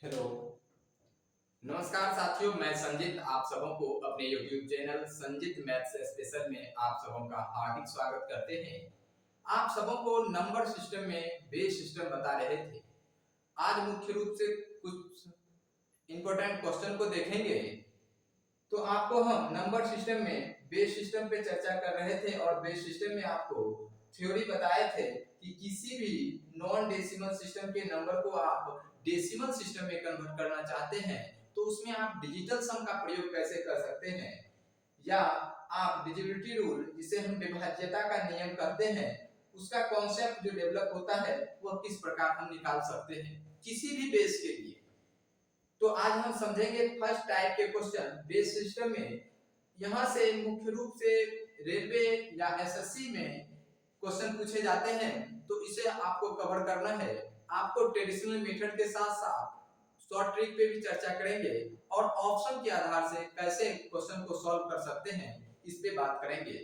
Hello, नमस्कार साथियों। मैं संजीत आप सबों को अपने YouTube channel Sanjeet maths special में आप सबों का हार्दिक स्वागत करते हैं। आप सबों को नंबर सिस्टम में बेस सिस्टम बता रहे थे। आज मुख्य रूप से कुछ इंपॉर्टेंट क्वेश्चन को देखेंगे। तो आपको हम नंबर सिस्टम में बेस सिस्टम पे चर्चा कर रहे थे और बेस सिस्टम में आपको थ्योरी बताए थे कि किसी भी नॉन डेसिमल सिस्टम के नंबर को आप डेसिमल सिस्टम में कन्वर्ट करना चाहते हैं तो उसमें आप डिजिटल सम का प्रयोग कैसे कर सकते हैं, या आप डिविजिबिलिटी रूल जिसे हम विभाज्यता का नियम कहते हैं उसका कॉन्सेप्ट जो डेवलप होता है वह किस प्रकार हम निकाल सकते हैं किसी भी बेस के लिए। तो आज हम समझेंगे फर्स्ट टाइप के क्वेश्चन बेस सिस्टम में। यहाँ से मुख्य रूप से रेलवे या एसएससी में क्वेश्चन पूछे जाते हैं तो इसे आपको कवर करना है। आपको ट्रेडिशनल मेथड के साथ साथ शॉर्ट ट्रिक पे भी चर्चा करेंगे और ऑप्शन के आधार से कैसे क्वेश्चन को सॉल्व कर सकते हैं इस पे बात करेंगे।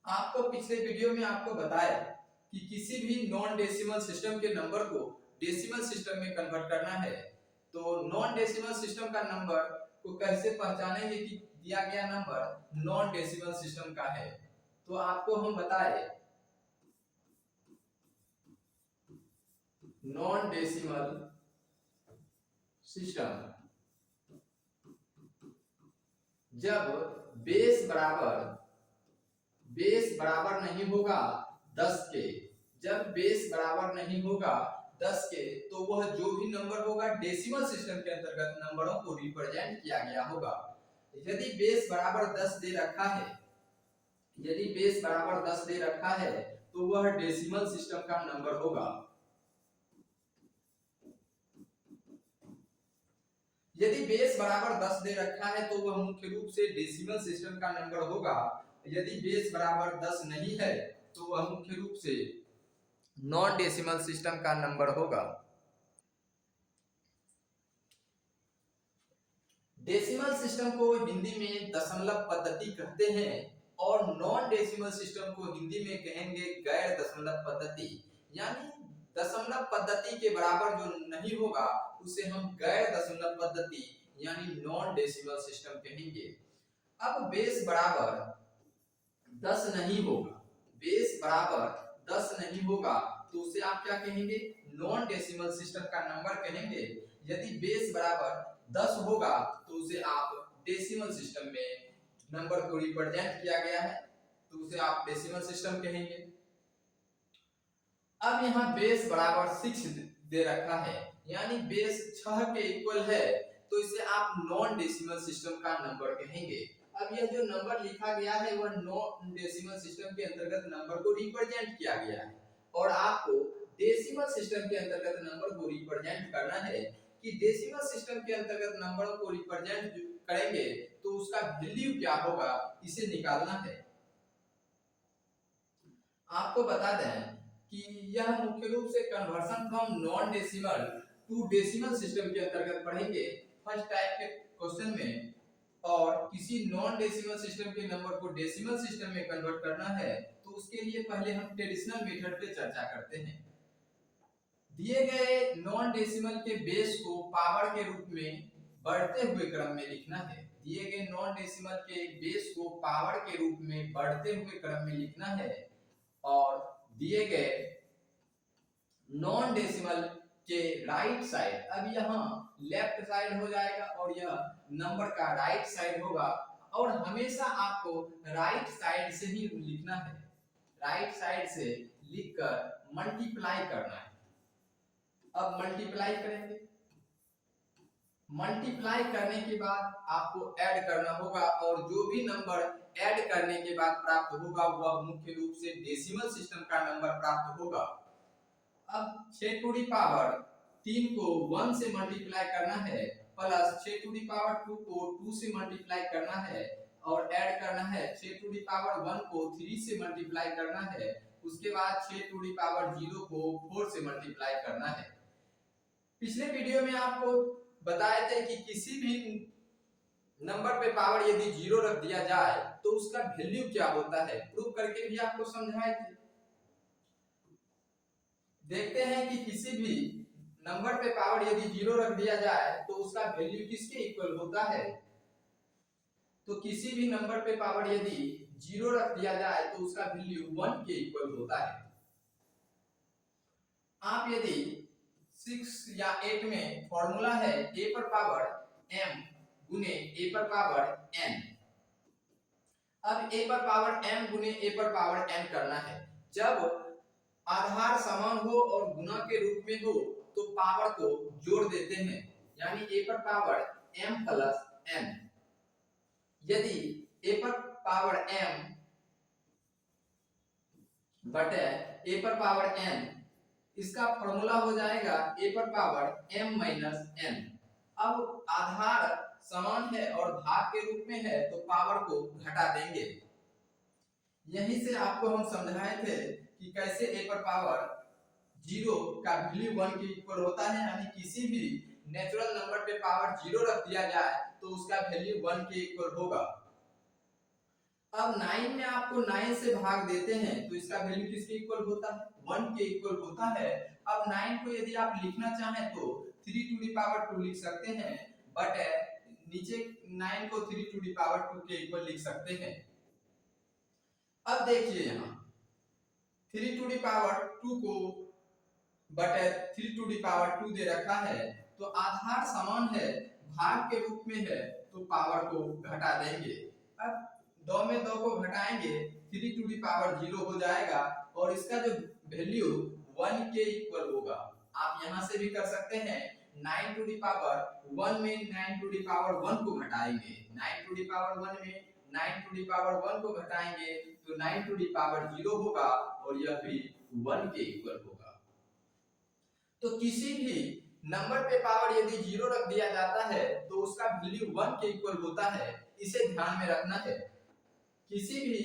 आपको पिछले वीडियो में आपको बताया कि किसी भी नॉन डेसिमल सिस्टम के नंबर को डेसिमल सिस्टम में कन्वर्ट करना है। तो नॉन डेसिमल सिस्टम का नंबर को कैसे पहचानेंगे कि दिया गया नंबर नॉन डेसिमल सिस्टम का है। तो आपको हम बताए नॉन डेसिमल सिस्टम जब बेस बराबर नहीं होगा 10 के, जब बेस बराबर नहीं होगा 10 के तो वह जो भी नंबर होगा डेसिमल सिस्टम के अंतर्गत नंबरों को रिप्रेजेंट किया गया होगा। यदि बेस बराबर 10 दे रखा है, यदि बेस बराबर 10 दे रखा है तो वह डेसिमल सिस्टम का नंबर होगा। यदि बेस बराबर 10 दे रखा है तो वह मुख्य रूप से डेसिमल सिस्टम का नंबर होगा। यदि बेस बराबर 10 नहीं है तो वह मुख्य रूप से नॉन डेसिमल सिस्टम का नंबर होगा। डेसिमल सिस्टम को हिंदी में दशमलव पद्धति कहते हैं और नॉन डेसिमल सिस्टम को हिंदी में कहेंगे गैर दशमलव पद्धति। यानी दशमलव पद्धति के बराबर जो नहीं होगा उसे हम गैर दशमलव पद्धति यानी नॉन डेसिमल सिस्टम कहेंगे। अब बेस बराबर 10 नहीं होगा, बेस बराबर 10 नहीं होगा तो उसे आप क्या कहेंगे, नॉन डेसिमल सिस्टम का नंबर कहेंगे। यदि बेस बराबर 10 होगा तो उसे आप डेसिमल सिस्टम में नंबर को रिप्रेजेंट किया गया है तो उसे आप डेसिमल सिस्टम कहेंगे। अब यहाँ बेस बराबर 6 दे रखा है यानी बेस 6 के इक्वल है तो इसे आप नॉन डेसिमल सिस्टम का नंबर कहेंगे। अब यह जो नंबर लिखा गया है वह नॉन डेसिमल सिस्टम के अंतर्गत नंबर को रिप्रेजेंट किया गया है और आपको डेसिमल सिस्टम के अंतर्गत नंबर को रिप्रेजेंट करना है कि डेसिमल सिस्टम के अंतर्गत नंबरों को रिप्रेजेंट करेंगे तो उसका वैल्यू क्या होगा इसे निकालना है। आपको बता दें कि यह मुख्य रूप से conversion from non decimal to decimal system के अंतर्गत पढ़ेंगे फर्स्ट टाइप के क्वेश्चन में। और किसी नॉन डेसिमल सिस्टम के नंबर को डेसिमल सिस्टम में कन्वर्ट करना है तो उसके लिए पहले हम ट्रेडिशनल मेथड पे चर्चा करते हैं। दिए गए नॉन डेसिमल के बेस को पावर के रूप में बढ़ते हुए क्रम में लिखना है। दिए गए नॉन डेसिमल के बेस को पावर के रूप में बढ़ते हुए क्रम में लिखना है और दिए गए नॉन डेसिमल के राइट साइड, अब यहाँ लेफ्ट साइड हो जाएगा और यह नंबर का राइट साइड होगा और हमेशा आपको राइट साइड से ही लिखना है, राइट साइड से लिखकर मल्टीप्लाई करना है। अब मल्टीप्लाई करेंगे, मल्टीप्लाई करने के बाद आपको ऐड करना होगा और जो भी नंबर ऐड करने के बाद प्राप्त होगा वह मुख्य रूप से डेसिमल सिस्टम का नंबर प्राप्त होगा। अब 6 टू दी पावर 3 को 1 से मल्टीप्लाई करना है प्लस 6 टू दी पावर 2 को 2 से मल्टीप्लाई करना है और ऐड करना है 6 टू दी पावर 1 को 3 से मल्टीप्लाई करना है, उसके बाद 6 टू दी पावर 0 को 4 से मल्टीप्लाई करना है। पिछले वीडियो में आपको बताए थे कि किसी भी नंबर पे पावर यदि 0 रख दिया जाए तो उसका वैल्यू क्या होता है, प्रूव करके भी आपको समझाए थे। देखते हैं कि किसी भी नंबर पे पावर यदि 0 रख दिया जाए तो उसका वैल्यू किसके इक्वल होता है? तो किसी भी नंबर पे पावर यदि 0 रख दिया जाए तो उसका वैल्यू 1 के इक्वल होता है। आप यदि 6 या 8 में फॉर्मूला है a पर पावर m गुने a पर पावर n। अब a पर पावर m गुने a पर पावर n करना है। जब आधार समान हो और गुना के रूप में हो तो पावर को जोड़ देते हैं, यानी a पर पावर m प्लस n। यदि a पर पावर m बटे a पर पावर n, इसका फॉर्मूला हो जाएगा a पर पावर m माइनस n। अब आधार समान है और भाग के रूप में है तो पावर को घटा देंगे। यहीं से आपको हम समझाए थे कि कैसे a पर पावर 0 का वैल्यू 1 के इक्वल होता है, यानी किसी भी नेचुरल नंबर पे पावर 0 रख दिया जाए तो उसका वैल्यू 1 के इक्वल होगा। अब 9 में आपको 9 से भाग देते हैं तो इसका वैल्यू किसके इक्वल होता है? 1 के इक्वल होता है। अब 9 को यदि आप लिखना चाहें तो 3 टू दी पावर 2 लिख सकते हैं, बट नीचे 9 को 3 टू दी पावर 2 के इक्वल लिख सकते हैं। अब देखिए यहाँ 3 टू दी पावर 2 को बटे 3 टू दी पावर 2 दे रखा है, तो आधार समान है, भाग के रूप में है तो पावर को घटा देंगे। अब 2 में 2 को घटाएंगे 3 टू दी पावर 0 हो जाएगा और इसका जो वैल्यू 1 के इक्वल होगा। आप यहां से भी कर सकते हैं, 9 टू दी पावर 1 में 9 टू दी पावर 1 को घटाएंगे, 9 टू दी पावर 1 में 9 टू दी पावर 1 को घटाएंगे तो 9 टू दी पावर 0 होगा और यह भी 1 के इक्वल होगा। तो किसी भी नंबर पे पावर यदि 0 रख दिया जाता है तो उसका वैल्यू 1 के इक्वल होता है, इसे ध्यान में रखना है। किसी भी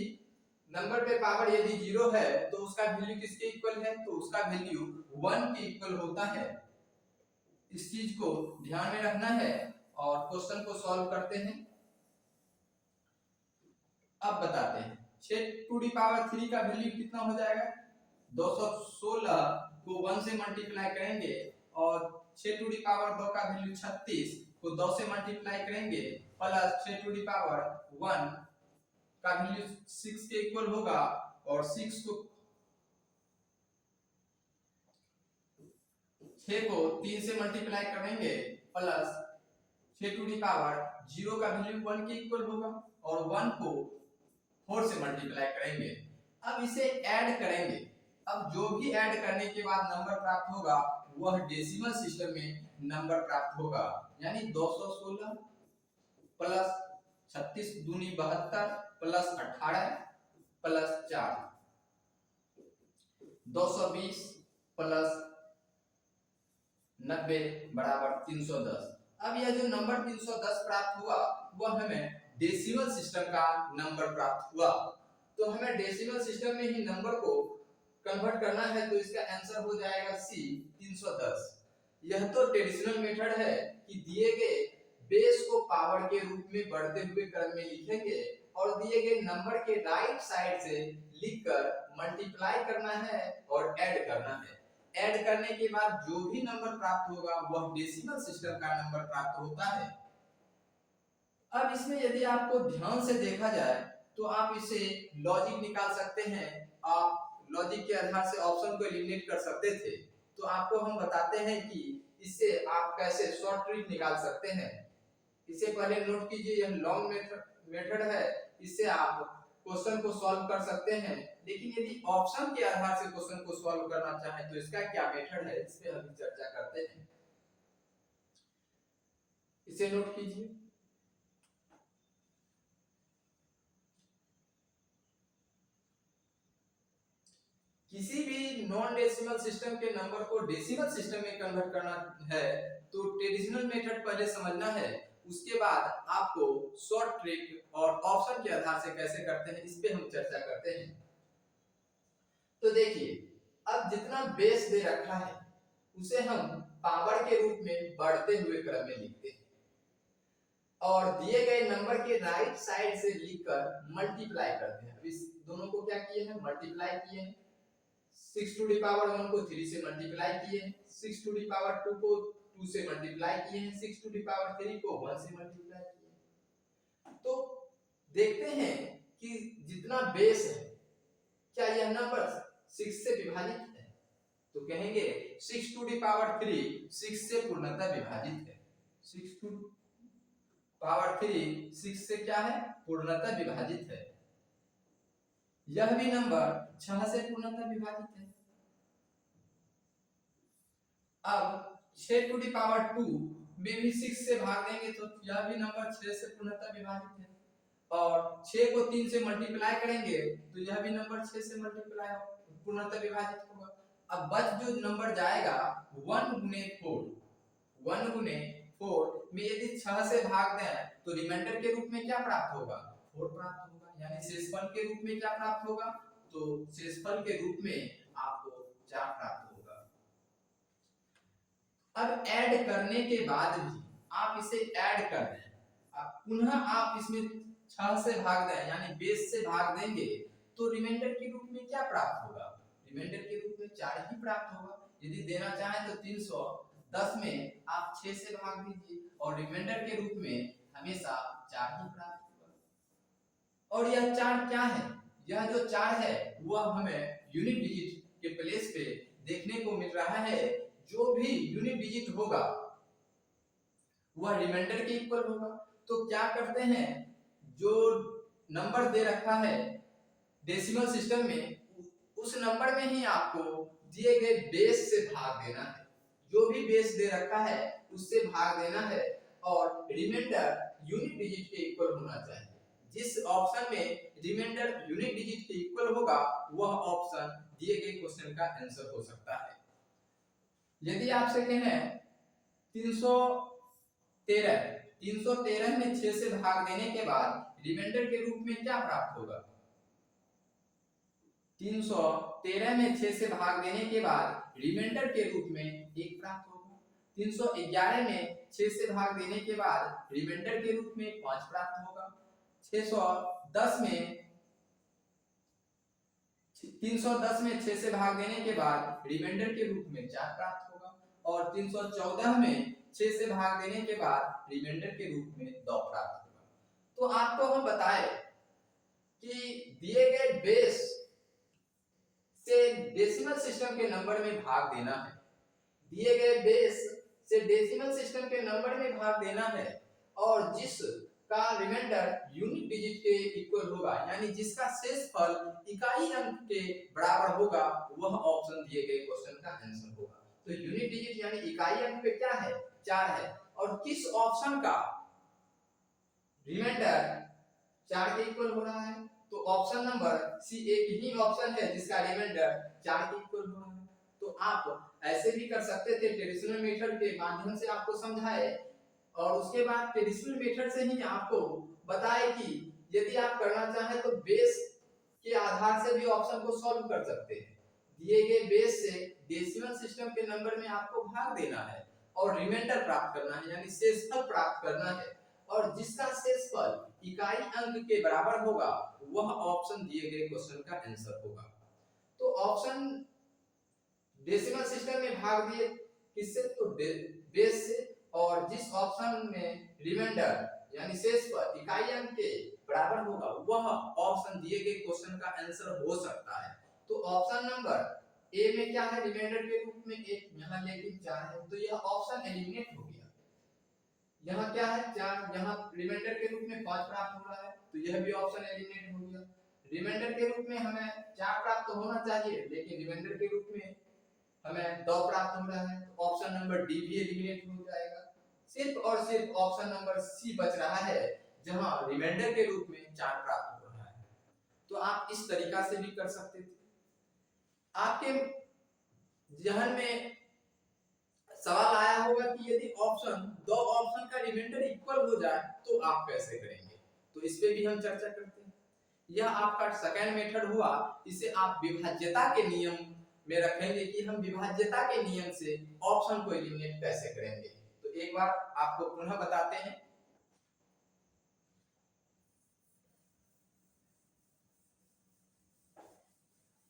नंबर पे पावर यदि 0 है तो उसका वैल्यू किसके इक्वल है? तो उसका वैल्यू 1 के इक्वल होता है। इस चीज को ध्यान में रखना है और क्वेश्चन को सॉल्व करते हैं। अब बताते हैं 6 टू दी पावर 3 का वैल्यू कितना हो जाएगा? 216 को 1 से मल्टीप्लाई करेंगे और 6 टू दी पावर 2 का वैल्यू 36 को 2 से मल्टीप्लाई करेंगे प्लस 6 टू दी पावर 1 का वैल्यू 6 के इक्वल होगा और 6 को 3 से मल्टीप्लाई करेंगे प्लस 6 टू दी पावर 0 का वैल्यू 1 के इक्वल होगा और 1 को 4 से मल्टीप्लाई करेंगे। अब इसे ऐड करेंगे। अब जो भी ऐड करने के बाद नंबर प्राप्त होगा वह डेसिमल सिस्टम में नंबर प्राप्त होगा, यानी 216 प्लस 36 दूनी 72 प्लस 18 प्लस 4 220 प्लस 90 बराबर 310। अब यह जो नंबर 310 प्राप्त हुआ वह हमें डेसिमल सिस्टम का नंबर प्राप्त हुआ। तो हमें डेसिमल सिस्टम में ही नंबर को कन्वर्ट करना है तो इसका आंसर हो जाएगा सी 310। यह तो ट्रेडिशनल मेथड है कि दिए गए बेस को पावर के रूप में बढ़ते हुए क्रम में लिखेंगे और दिए गए नंबर के राइट साइड से लिखकर मल्टीप्लाई करना है और ऐड करना है। ऐड करने के बाद जो भी नंबर प्राप्त होगा वह डेसिमल सिस्टम का नंबर प्राप्त होता है। अब इसमें यदि आपको ध्यान से देखा जाए तो आप इसे लॉजिक निकाल सकते हैं। आप लॉजिक के आधार से ऑप्शन को एलिमिनेट कर सकते थे, तो आपको हम बताते हैं कि इससे आप कैसे शॉर्ट ट्रिक निकाल सकते हैं। इसे पहले नोट कीजिए, यह लॉन्ग मेथड है, इससे आप क्वेश्चन को सॉल्व कर सकते हैं। लेकिन यदि ऑप्शन के आधार से क्वेश्चन को सॉल्व करना चाहें तो इसका क्या मेथड है, इस पे हम चर्चा करते हैं। इसे नोट कीजिए। किसी भी नॉन डेसिमल सिस्टम के नंबर को डेसिमल सिस्टम में कन्वर्ट करना है तो ट्रेडिशनल मेथड पहले समझना है, उसके बाद आपको शॉर्ट ट्रिक और ऑप्शन के आधार से कैसे करते हैं इस पे हम चर्चा करते हैं। तो देखिए, अब जितना बेस दे रखा है उसे हम पावर के रूप में बढ़ते हुए क्रम में लिखते हैं और दिए गए नंबर के राइट साइड से लिखकर मल्टीप्लाई करते हैं। अब इस दोनों को क्या किए हैं? मल्टीप्लाई किए हैं। 6 टू दी पावर 1 को 3 से मल्टीप्लाई किए हैं, 6 टू दी पावर 2 को 2 से मल्टीप्लाई किए हैं, 6 टू दी पावर 3 को 1 से मल्टीप्लाई किए हैं। तो देखते हैं कि जितना बेस है क्या यह नंबर 6 से विभाजित है, तो कहेंगे 6 टू दी पावर 3 6 से पूर्णतः विभाजित है। 6 टू पावर 3 6 से क्या है, पूर्णतः विभाजित है। यह भी नंबर 6 से पूर्णतः विभाजित है। अब 6 टू दी पावर 2 में भी 6 से भाग देंगे तो यह भी नंबर 6 से पूर्णतः विभाजित है, और 6 को 3 से मल्टीप्लाई करेंगे तो यह भी नंबर 6 से मल्टीप्लाई पूर्णतः विभाजित होगा। अब बच जो नंबर जाएगा 1 गुने 4, 1 गुने 4 में यदि 6 से भाग दें तो रिमाइंडर के रूप में क्या प्राप्त होगा, 4 प्राप्त होगा, यानी शेषफल के रूप में क्या प्राप्त होगा, तो शेषफल के रूप में आपको 4 प्राप्त होगा। अब ऐड करने के बाद भी आप इसे ऐड कर दें, अब पुनः आप इसमें 6 से भाग दें यानी बेस से भाग देंगे तो रिमाइंडर के रूप में क्या प्राप्त होगा, रिमाइंडर के रूप में 4 ही प्राप्त होगा। यदि देना चाहें तो 310 में आप 6 से भाग दीजिए और रिमाइंडर के रूप में हमेशा 4 ही प्राप्त होगा। और यह 4 क्या है, यह जो 4 है वह हमें यूनिट डिजिट के प्लेस पे देखने को मिल रहा है। जो भी यूनिट डिजिट होगा वह रिमाइंडर के इक्वल होगा। तो क्या करते हैं, जो नंबर दे रखा है डेसिमल सिस्टम में उस नंबर में ही आपको दिए गए बेस से भाग देना है। जो भी बेस दे रखा है उससे भाग देना है और रिमाइंडर यूनिट डिजिट के इक्वल होना चाहिए। जिस ऑप्शन में रिमाइंडर यूनिट डिजिट के इक्वल होगा वह ऑप्शन दिए गए क्वेश्चन का आंसर हो सकता है। यदि आपसे कहें 313 में 6 से भाग देने के बाद रिमाइंडर के रूप में क्या प्राप्त होगा, 313 में 6 से भाग देने के बाद रिमाइंडर के रूप में 1 प्राप्त होगा। 311 में 6 से भाग देने के बाद रिमाइंडर के रूप में 5 प्राप्त होगा। 310 में 6 से भाग देने के बाद रिमाइंडर के रूप में 4 प्राप्त होगा और 314 में 6 से भाग देने के बाद रिमाइंडर के रूप में 2 प्राप्त होगा। तो आपको हम बताए कि दिए गए बेस से डेसिमल सिस्टम के नंबर में भाग देना है, दिए गए बेस से डेसिमल सिस्टम के नंबर में भाग देना है और जिस का रिमाइंडर यूनिट डिजिट के इक्वल होगा यानी जिसका शेषफल इकाई अंक के बराबर होगा वह ऑप्शन दिए गए क्वेश्चन का आंसर होगा। तो यूनिट डिजिट यानी इकाई अंक पे क्या है, 4 है, और किस ऑप्शन का रिमाइंडर 4 के इक्वल हो रहा है, तो ऑप्शन नंबर सी एक ही ऑप्शन है जिसका रिमाइंडर 4 के इक्वल हो रहा है। तो आप ऐसे भी कर सकते थे, ट्रेडिशनल मेथड के माध्यम से आपको समझाए और उसके बाद ट्रेडिशनल मेथड से ही आपको बताए कि यदि आप करना चाहें तो बेस के आधार से भी ऑप्शन को सॉल्व कर सकते हैं। दिए गए बेस से डेसिमल सिस्टम के नंबर में आपको भाग देना है और रिमाइंडर प्राप्त करना है यानी शेषफल प्राप्त करना है और जिसका शेषफल इकाई अंक के बराबर होगा वह ऑप्शन दिए गए क्वेश्चन का आंसर होगा। तो ऑप्शन डेसिमल सिस्टम में भाग दिए किससे, तो बेस से, और जिस ऑप्शन में रिमाइंडर यानी शेषफल इकाई अंक के बराबर होगा वह ऑप्शन दिए गए क्वेश्चन का आंसर हो सकता है। तो ऑप्शन नंबर ए में क्या है, रिमाइंडर के रूप में 1, यहाँ लेकिन 4 है तो यह ऑप्शन एलिमिनेट हो गया। यहाँ क्या है 4, यहाँ रिमाइंडर के रूप में 5 प्राप्त हो रहा है तो यह भी ऑप्शन एलिमिनेट हो गया। रिमाइंडर के रूप में हमें 4 प्राप्त होना चाहिए लेकिन रिमाइंडर के रूप में हमें 2 प्राप्त हो रहा है तो ऑप्शन नंबर डी भी एलिमिनेट हो जाएगा। सिर्फ और सिर्फ ऑप्शन नंबर सी बच रहा है जहां रिमाइंडर के रूप में 4 प्राप्त हो रहा है। तो आप इस तरीका से भी कर सकते थे। आपके जहन में सवाल आया होगा कि यदि दो ऑप्शन का रिमाइंडर इक्वल हो जाए तो आप कैसे करेंगे, तो इस पे भी हम चर्चा करते हैं। यह आपका सेकंड मेथड हुआ, इसे आप विभाज्यता के नियम में रखेंगे कि हम विभाज्यता के नियम से ऑप्शन को एलिमिनेट कैसे करेंगे। तो एक बार आपको पुनः बताते हैं।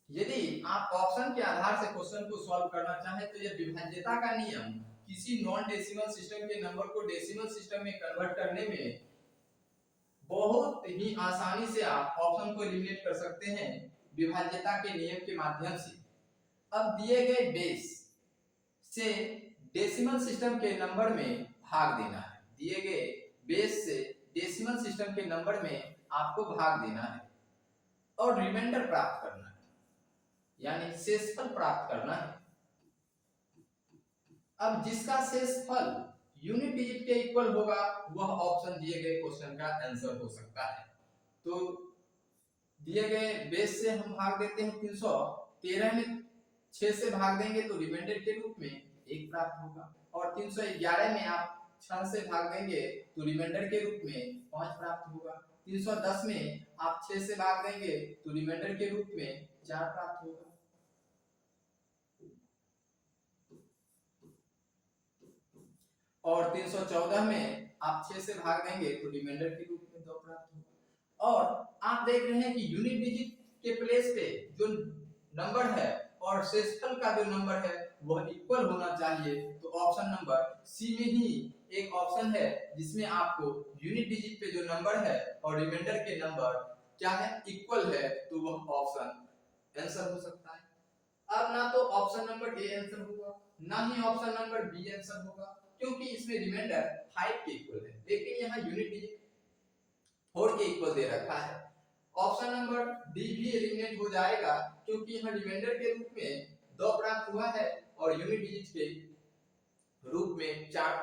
यदि आप ऑप्शन के आधार से क्वेश्चन को सॉल्व करना चाहें तो यह विभाज्यता का नियम किसी नॉन डेसिमल सिस्टम के नंबर को डेसिमल सिस्टम में कन्वर्ट करने में बहुत ही आसानी से आप ऑप्शन को एलिमिनेट कर सकते हैं विभाज्यता के नियम के माध्यम से। अब दिए गए बेस से डेसिमल सिस्टम के नंबर में भाग देना है। दिए गए बेस से डेसिमल सिस्टम के नंबर में आपको भाग देना है और रिमाइंडर प्राप्त करना है, यानी शेषफल प्राप्त करना है। अब जिसका शेषफल यूनिट डिजिट के इक्वल होगा वह ऑप्शन दिए गए क्वेश्चन का आंसर हो सकता है। तो दिए गए बेस से हम भाग देते हैं 313 में 6 से भाग देंगे तो रिमाइंडर के रूप में 1 प्राप्त होगा, और 311 में आप 6 से भाग देंगे तो रिमाइंडर के रूप में 5 प्राप्त होगा। 310 में आप 6 से भाग देंगे तो रिमाइंडर के रूप में 4 प्राप्त होगा। और 314 में आप 6 से भाग देंगे तो रिमाइंडर के रूप में 2 प्राप्त होगा। और आप देख रहे हैं कि यूनिट डिजिट के प्लेस पे जो नंबर है और शेषफल का जो नंबर है वह इक्वल होना चाहिए। तो ऑप्शन नंबर सी में ही एक ऑप्शन है जिसमें आपको यूनिट डिजिट पे जो नंबर है और रिमाइंडर के नंबर क्या है, इक्वल है, तो वह ऑप्शन आंसर हो सकता है। अब ना तो ऑप्शन नंबर ए आंसर होगा ना ही ऑप्शन नंबर बी आंसर होगा, क्योंकि इसमें रिमाइंडर 5 के इक्वल है, लेकिन यहाँ यूनिट डिजिट 4 के इक्वल दे रखा है। ऑप्शन नंबर डी भी एलिमिनेट हो जाएगा क्योंकि यहाँ रिमाइंडर के रूप में 2 प्राप्त हुआ है और यूनिट डिजिट के रूप में 4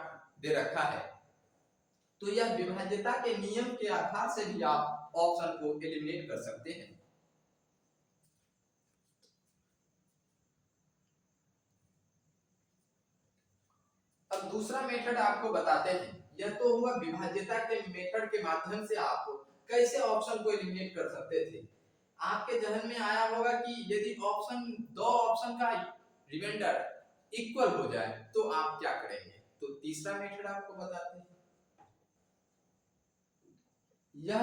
दे रखा है। तो यह विभाज्यता के नियम के आधार से भी आप ऑप्शन को एलिमिनेट कर सकते हैं। अब दूसरा मेथड आपको बताते हैं। यह तो हुआ विभाज्यता के मेथड के माध्यम से आप कैसे ऑप्शन को एलिमिनेट कर सकते थे। आपके जहन में आया होगा कि यदि दो ऑप्शन का रिमाइंडर इक्वल हो जाए तो आप क्या करेंगे। तो तीसरा मेथड आपको बताते हैं। यह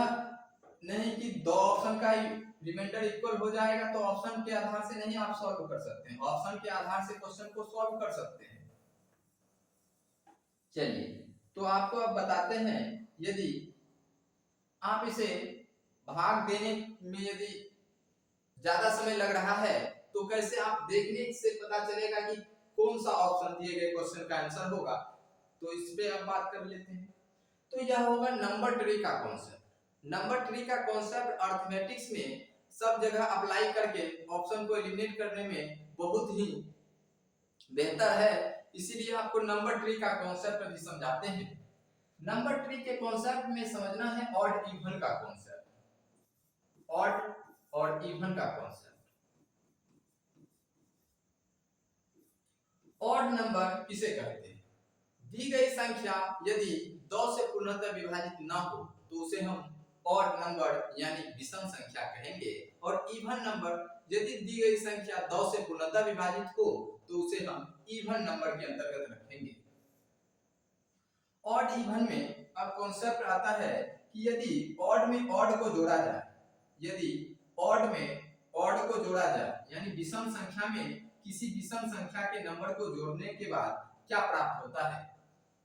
नहीं कि दो ऑप्शन का रिमाइंडर इक्वल हो जाएगा तो ऑप्शन के आधार से नहीं आप सॉल्व कर सकते हैं, ऑप्शन के आधार से क्वेश्चन को सॉल्व कर सकते हैं। चलिए तो आपको अब बताते हैं, यदि आप इसे भाग देने में यदि ज्यादा समय लग रहा है तो कैसे आप देखने से पता चलेगा कि कौन सा ऑप्शन दिए गए क्वेश्चन का आंसर होगा। तो इस पे अब बात कर लेते हैं। तो यह होगा नंबर ट्री का कॉन्सेप्ट। नंबर ट्री का कॉन्सेप्ट अरिथमेटिक्स में सब जगह अप्लाई करके ऑप्शन को एलिमिनेट करने में बहुत ही बेहतर है, इसीलिए आपको नंबर ट्री का कॉन्सेप्ट भी समझाते हैं। नंबर ट्री के कॉन्सेप्ट में समझना है ऑड इवन का कॉन्सेप्ट, ऑड और इवन का कॉन्सेप्ट। ऑड नंबर किसे कहते हैं? दी गई संख्या यदि 2 से पूर्णतः विभाजित ना हो तो उसे हम ऑड नंबर यानी विषम संख्या कहेंगे, और इवन नंबर यदि दी गई संख्या 2 से पूर्णतः विभाजित हो तो उसे हम इवन नंबर के अंतर्गत रखेंगे। ऑड इवन में अब कॉन्सेप्ट आता है कि यदि ऑड में ऑड को जोड़ा जाए, यदि ऑड में ऑड को जोड़ा जाए यानी विषम संख्या में किसी विषम संख्या के नंबर को जोड़ने के बाद क्या प्राप्त होता है।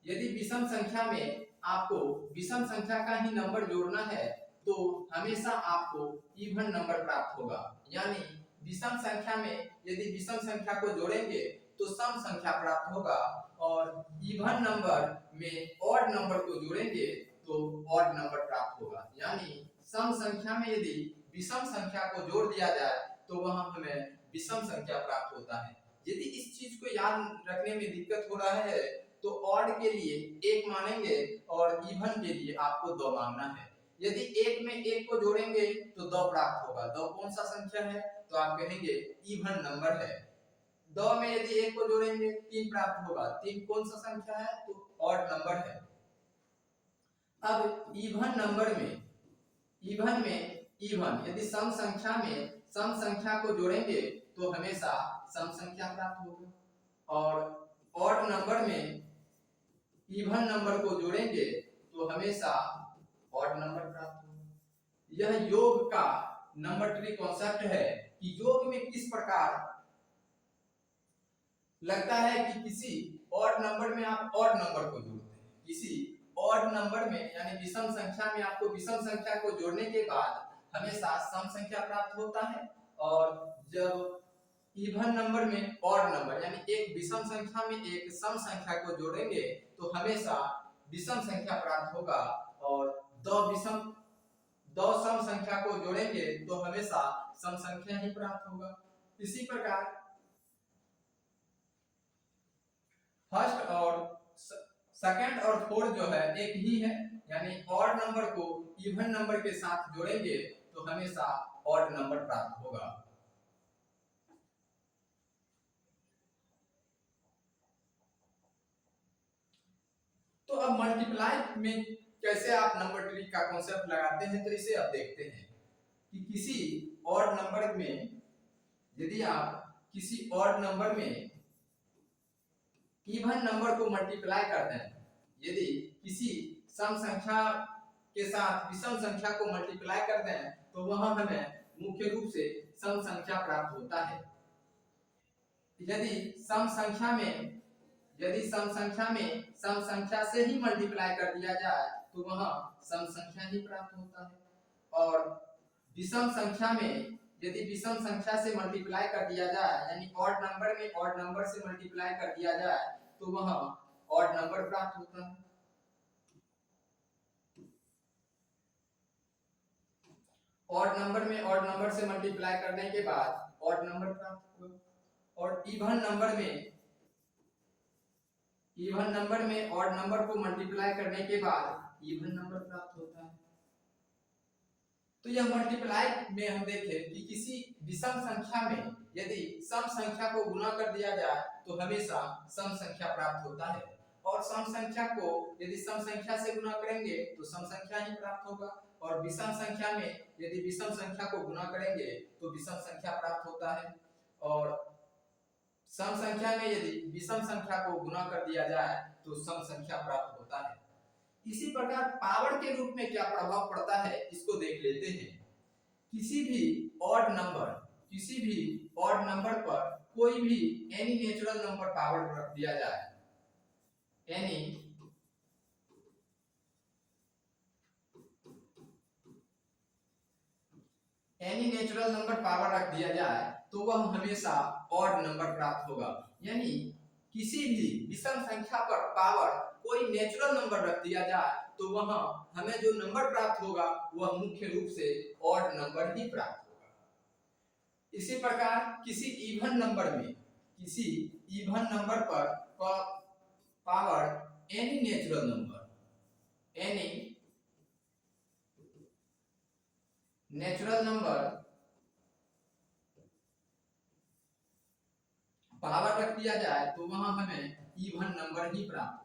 यदि विषम संख्या में आपको विषम संख्या का ही नंबर जोड़ना है तो हमेशा आपको इवन नंबर प्राप्त होगा, यानी विषम संख्या में यदि विषम संख्या को जोड़ेंगे तो सम संख्या प्राप्त होगा, और इवन नंबर में ऑड नंबर को जोड़ेंगे तो ऑड नंबर प्राप्त होगा। यानी सम संख्या में यदि विषम संख्या को जोड़ दिया जाए तो वहां हमें विषम संख्या प्राप्त होता है। यदि इस चीज को याद रखने में दिक्कत हो रहा है तो ऑड के लिए 1 मानेंगे और इवन के लिए आपको 2 मानना है। यदि 1 में 1 को जोड़ेंगे तो 2 प्राप्त होगा। 2 कौन सा संख्या है तो आप कहेंगे इवन नंबर है। 2 में यदि 1 को जोड़ेंगे 3 प्राप्त होगा। 3 कौन सा संख्या है तो ऑड नंबर है। अब इवन नंबर में इवन यदि सम संख्या में सम संख्या को जोड़ेंगे तो हमेशा सम संख्या प्राप्त होगी, और ऑड नंबर में इवन नंबर को जोड़ेंगे तो हमेशा ऑड नंबर प्राप्त होगा। यह योग का नंबर ट्री कॉन्सेप्ट है कि योग में किस प्रकार लगता है कि किसी ऑड नंबर में आप ऑड नंबर को जोड़ते हैं, किसी ऑड नंबर में यानी विषम संख्या में आपको विषम संख्या को जोड़ने के बाद हमेशा सम संख्या प्राप्त होता है, और जब इवन नंबर में ऑड नंबर यानी एक विषम संख्या में एक सम संख्या को जोड़ेंगे तो हमेशा विषम संख्या प्राप्त होगा, और दो सम संख्या को जोड़ेंगे तो हमेशा सम संख्या ही प्राप्त होगा। इसी प्रकार फर्स्ट और सेकंड और फोर्थ जो है एक ही है, यानी ऑड नंबर को इवन नंबर के साथ जोड़ेंगे तो हमेशा ऑड नंबर प्राप्त होगा। तो अब मल्टीप्लाई में कैसे आप नंबर ट्री का कॉन्सेप्ट लगाते हैं, तो इसे अब देखते हैं कि किसी ऑड नंबर में यदि आप किसी ऑड नंबर में इवन नंबर को मल्टीप्लाई करते हैं, यदि किसी सम संख्या के साथ विषम संख्या को मल्टीप्लाई करते हैं तो वह हमें मुख्य रूप से सम संख्या प्राप्त होता है। यदि सम संख्या में सम संख्या से ही मल्टीप्लाई कर दिया जाए तो वह सम संख्या ही प्राप्त होता है, और विषम संख्या में यदि विषम संख्या से मल्टीप्लाई कर दिया जाए यानी ऑड नंबर में ऑड नंबर से मल्टीप्लाई कर दिया जाए तो वह ऑड नंबर प्राप्त होता है। ऑड नंबर में ऑड नंबर से मल्टीप्लाई करने के बाद ऑड नंबर प्राप्त होगा, और इवन नंबर में ऑड नंबर को मल्टीप्लाई करने के बाद इवन नंबर प्राप्त होता है। तो यह मल्टीप्लाई में हम देखें कि किसी विषम संख्या में यदि सम संख्या को गुना कर दिया जाए तो हमेशा सम संख्या प्राप्त होता है, और सम संख्या को यदि सम संख्या से गुना करेंगे तो सम संख्या ही प्राप्त होगा, और विषम संख्या में यदि विषम संख्या को गुना करेंगे तो विषम संख्या प्राप्त होता है, और सम संख्या में यदि विषम संख्या को गुना कर दिया जाए तो सम संख्या प्राप्त होता है। इसी प्रकार पावर के रूप में क्या प्रभाव पड़ता है इसको देख लेते हैं। किसी भी ऑड नंबर पर कोई भी एनी नेचुरल नंबर पावर रख दिया जाए, एनी नेचुरल नंबर पावर रख दिया जाए तो वह हमेशा ऑड नंबर प्राप्त होगा, यानी किसी भी विषम संख्या पर पावर कोई नेचुरल नंबर रख दिया जाए तो वहां हमें जो नंबर प्राप्त होगा वह मुख्य रूप से ऑड नंबर ही प्राप्त होगा। इसी प्रकार किसी इवन नंबर पर power any natural number power रख दिया जाए तो वहां हमें इवन नंबर ही प्राप्त होता है।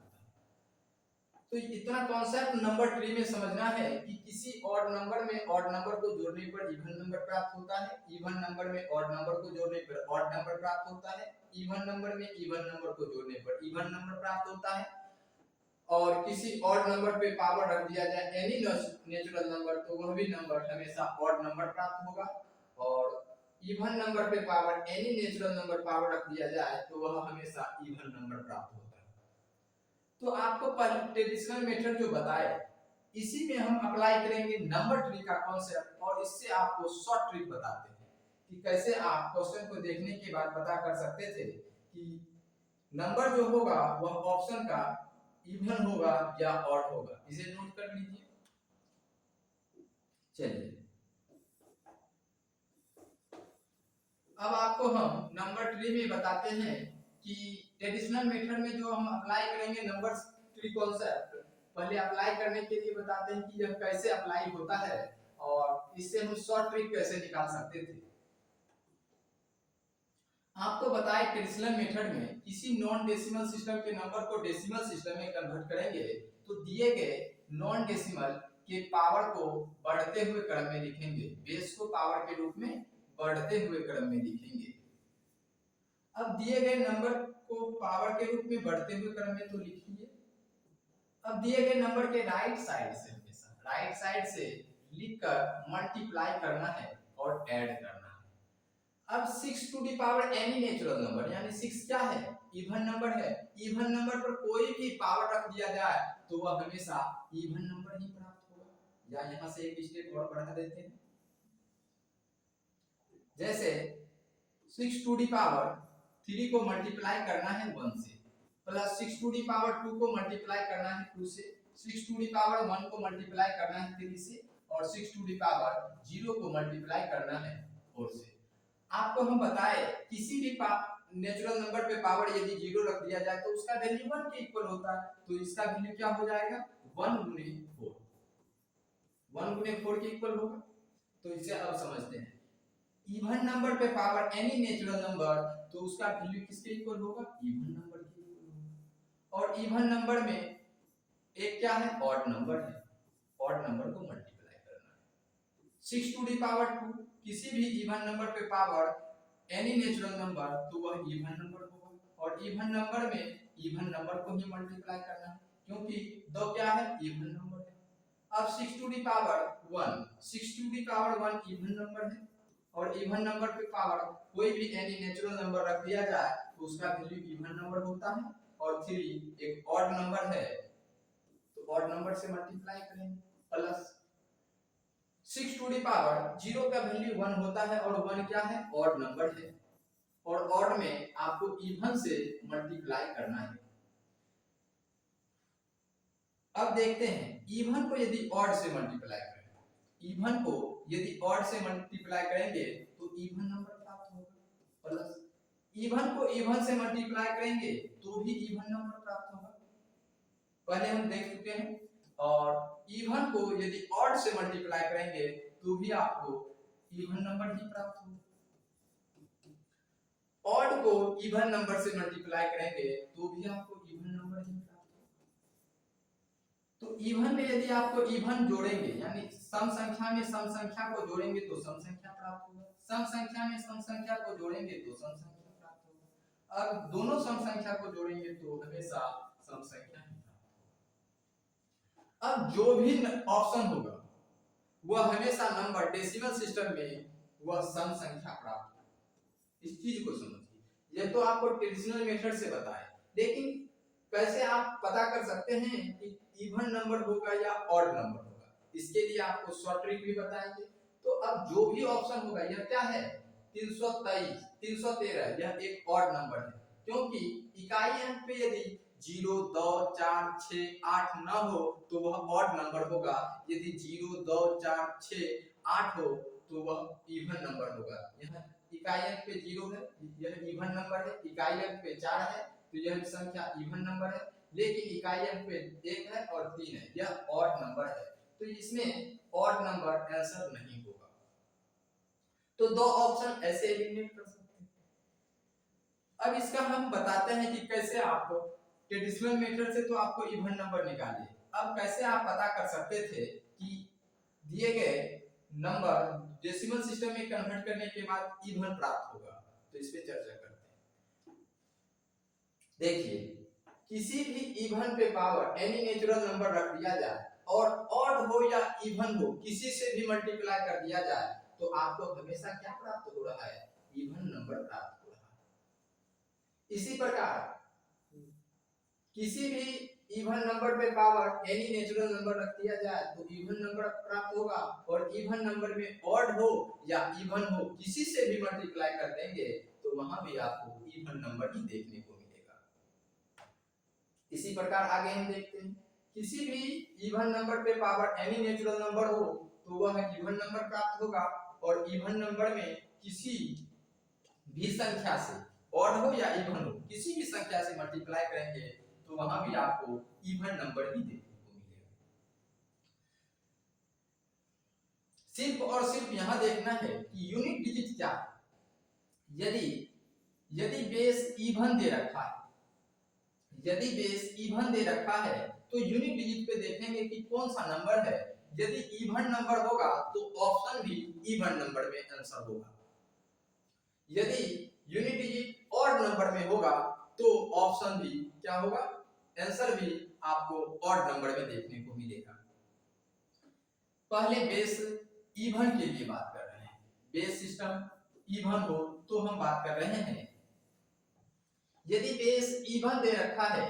तो इतना कॉन्सेप्ट नंबर ट्री में समझना है कि किसी ऑड नंबर में ऑड नंबर को जोड़ने पर इवन नंबर प्राप्त होता है, इवन नंबर में ऑड नंबर को जोड़ने पर ऑड नंबर प्राप्त होता है, इवन नंबर में इवन नंबर को जोड़ने पर इवन नंबर प्राप्त होता है, और किसी ऑड नंबर पे पावर रख दिया जाए एनी नेचुरल नंबर तो वह भी नंबर हमेशा ऑड नंबर प्राप्त होगा, और इवन नंबर पे power any natural number power रख दिया जाए तो वह हमेशा इवन नंबर प्राप्त होता है। तो आपको ट्रेडिशनल मेथड जो बताए इसी में हम अप्लाई करेंगे नंबर ट्री का कॉन्सेप्ट, और इससे आपको शॉर्ट ट्रिक बताते हैं कि कैसे आप क्वेश्चन को देखने के बाद पता कर सकते थे कि नंबर जो होगा वह ऑप्शन का इवन होगा या ऑड होगा। इसे नोट कर लीजिए। चलिए अब आपको हम नंबर ट्री में बताते हैं कि ट्रेडिशनल मेथड में जो हम अप्लाई करेंगे नंबर ट्री कॉन्सेप्ट, पहले अप्लाई करने के लिए बताते हैं कि यह कैसे अप्लाई होता है और इससे हम शॉर्ट ट्रिक कैसे निकाल सकते थे। आपको बताए ट्रेडिशनल मेथड में किसी नॉन डेसिमल सिस्टम के नंबर को डेसिमल सिस्टम में कन्वर्ट करेंगे तो दिए गए नॉन डेसिमल के पावर को बढ़ते हुए क्रम में लिखेंगे, बेस को पावर के रूप में बढ़ते हुए क्रम में लिखेंगे। अब दिए गए नंबर को पावर के रूप में बढ़ते हुए क्रम में तो लिखिए। अब दिए गए नंबर के राइट साइड से लिखकर मल्टीप्लाई करना है और ऐड करना है। अब 6 to the power any natural number, यानी 6 क्या है, इवन नंबर है। इवन नंबर पर कोई भी पावर रख दिया जाए तो वह हमेशा इवन नंबर ही प्राप्त होगा। या यहां से एक स्टेप और बढ़ा देते हैं, जैसे 6 टू दी पावर 3 को मल्टीप्लाई करना है 1 से, प्लस 6 टू दी पावर 2 को मल्टीप्लाई करना है 2 से, 6 टू दी पावर 1 को मल्टीप्लाई करना है 3 से, और 6 टू दी पावर 0 को मल्टीप्लाई करना है 4 से। आपको हम बताए किसी भी नेचुरल नंबर पे पावर यदि 0 रख दिया जाए तो उसका वैल्यू 1 के इक्वल होता है, तो इसका वैल्यू क्या हो जाएगा, 1 गुने 4, 1 गुने 4 के इक्वल होगा। तो इसे अब समझते हैं, इवन नंबर पे पावर एनी नेचुरल नंबर, तो उसका वैल्यू किसके इक्वल होगा, इवन नंबर के इक्वल होगा। और इवन नंबर में एक क्या है, ऑड नंबर है, ऑड नंबर को मल्टीप्लाई करना है। 6 टू दी पावर 2 किसी भी इवन नंबर पे पावर एनी नेचुरल नंबर, तो वह इवन नंबर होगा, और इवन नंबर में इवन नंबर को ही मल्टीप्लाई करना है, क्योंकि दो क्या है, इवन नंबर है। अब 6 to the power 1, 6 to the power 1 even number है, और इवन नंबर पे पावर कोई भी एनी नेचुरल नंबर रख दिया जाए तो उसका वैल्यू इवन नंबर होता है। और 3 एक ऑड नंबर है, तो ऑड नंबर से मल्टीप्लाई करेंगे, प्लस 6 टू दी पावर 0 का वैल्यू 1 होता है, और 1 क्या है, ऑड नंबर है, और ऑड में आपको इवन से मल्टीप्लाई करना है। अब देखते हैं इवन को यदि ऑड से मल्टीप्लाई करें, इवन को यदि ऑड से मल्टीप्लाई करेंगे तो इवन नंबर प्राप्त होगा, प्लस इवन को इवन से मल्टीप्लाई करेंगे तो भी इवन नंबर प्राप्त होगा, पहले हम देख चुके हैं। और इवन को यदि ऑड से मल्टीप्लाई करेंगे तो भी आपको इवन नंबर ही प्राप्त होगा। ऑड को इवन नंबर से मल्टीप्लाई करेंगे तो भी आपको इवन नंबर ही प्राप्त होगा। तो इवन में यदि आपको इवन जोड़ेंगे, यानी सम संख्या में सम संख्या को जोड़ेंगे तो सम संख्या प्राप्त होगा, सम संख्या में सम संख्या को जोड़ेंगे तो सम संख्या प्राप्त होगा, और दोनों सम संख्या को जोड़ेंगे तो हमेशा सम संख्या ही प्राप्त होगा। अब जो भी ऑप्शन होगा वह हमेशा नंबर डेसिमल सिस्टम में वह सम संख्या प्राप्त होगा। इस चीज को समझिए, यह तो आपको ट्रेडिशनल मेथड से बताया, लेकिन कैसे आप पता कर सकते हैं कि इवन नंबर होगा या ऑड नंबर होगा, इसके लिए आपको शॉर्ट ट्रिक भी बताएंगे। तो अब जो भी ऑप्शन होगा, यह क्या है, 323, 313, यह एक ऑड नंबर है, क्योंकि इकाई अंक पे यदि 0, 2, 4, 6, 8 न हो तो वह ऑड नंबर होगा, यदि 0, 2, 4, 6, 8 हो तो वह इवन नंबर होगा। यह इकाई अंक पे 0 है, यह इवन नंबर है, इकाई अंक पे 4 है तो यह संख्या इवन नंबर है, लेकिन इकाई अंक पे 1 है और 3 है, यह ऑड नंबर है, तो इसमें ऑड नंबर आंसर नहीं होगा। तो दो ऑप्शन ऐसे एलिमिनेट कर सकते हैं। अब इसका हम बताते हैं कि कैसे आप ट्रेडिशनल मेथड से तो आपको इवन नंबर निकालिए, अब कैसे आप पता कर सकते थे कि दिए गए नंबर डेसिमल सिस्टम में कन्वर्ट करने के बाद इवन प्राप्त होगा, तो इस पे चर्चा करते हैं। देखिए, किसी भी इवन पे पावर एनी नेचुरल नंबर रख दिया जाए और ऑड हो या इवन हो, किसी से भी मल्टीप्लाई कर दिया जाए तो आपको हमेशा क्या प्राप्त हो रहा है, इवन नंबर प्राप्त हो रहा है। इसी प्रकार किसी भी इवन नंबर पे पावर एनी नेचुरल नंबर रख दिया जाए तो इवन नंबर प्राप्त होगा, और इवन नंबर में ऑड हो या इवन हो, किसी से भी मल्टीप्लाई कर देंगे तो वहां भी आपको इवन नंबर ही देखने को मिलेगा। इसी प्रकार आगे हम देखते हैं, किसी भी इवन नंबर पे पावर एनी नेचुरल नंबर हो तो वह इवन नंबर प्राप्त होगा, और इवन नंबर में किसी भी संख्या से ऑड हो या इवन हो, किसी भी संख्या से मल्टीप्लाई करेंगे तो वहां भी आपको इवन नंबर ही देखने को मिलेगा। सिर्फ और सिर्फ यहां देखना है कि यूनिट डिजिट क्या है। यदि बेस इवन दे रखा है, यदि बेस इवन दे रखा है तो यूनिट डिजिट पे देखेंगे कि कौन सा नंबर है। यदि इवन नंबर होगा तो ऑप्शन भी इवन नंबर में आंसर होगा, यदि यूनिट डिजिट ऑड नंबर में होगा तो ऑप्शन भी क्या होगा, आंसर भी आपको ऑड नंबर में देखने को मिलेगा। पहले बेस इवन के लिए बात कर रहे हैं, बेस सिस्टम इवन हो तो हम बात कर रहे हैं। यदि बेस इवन दे रखा है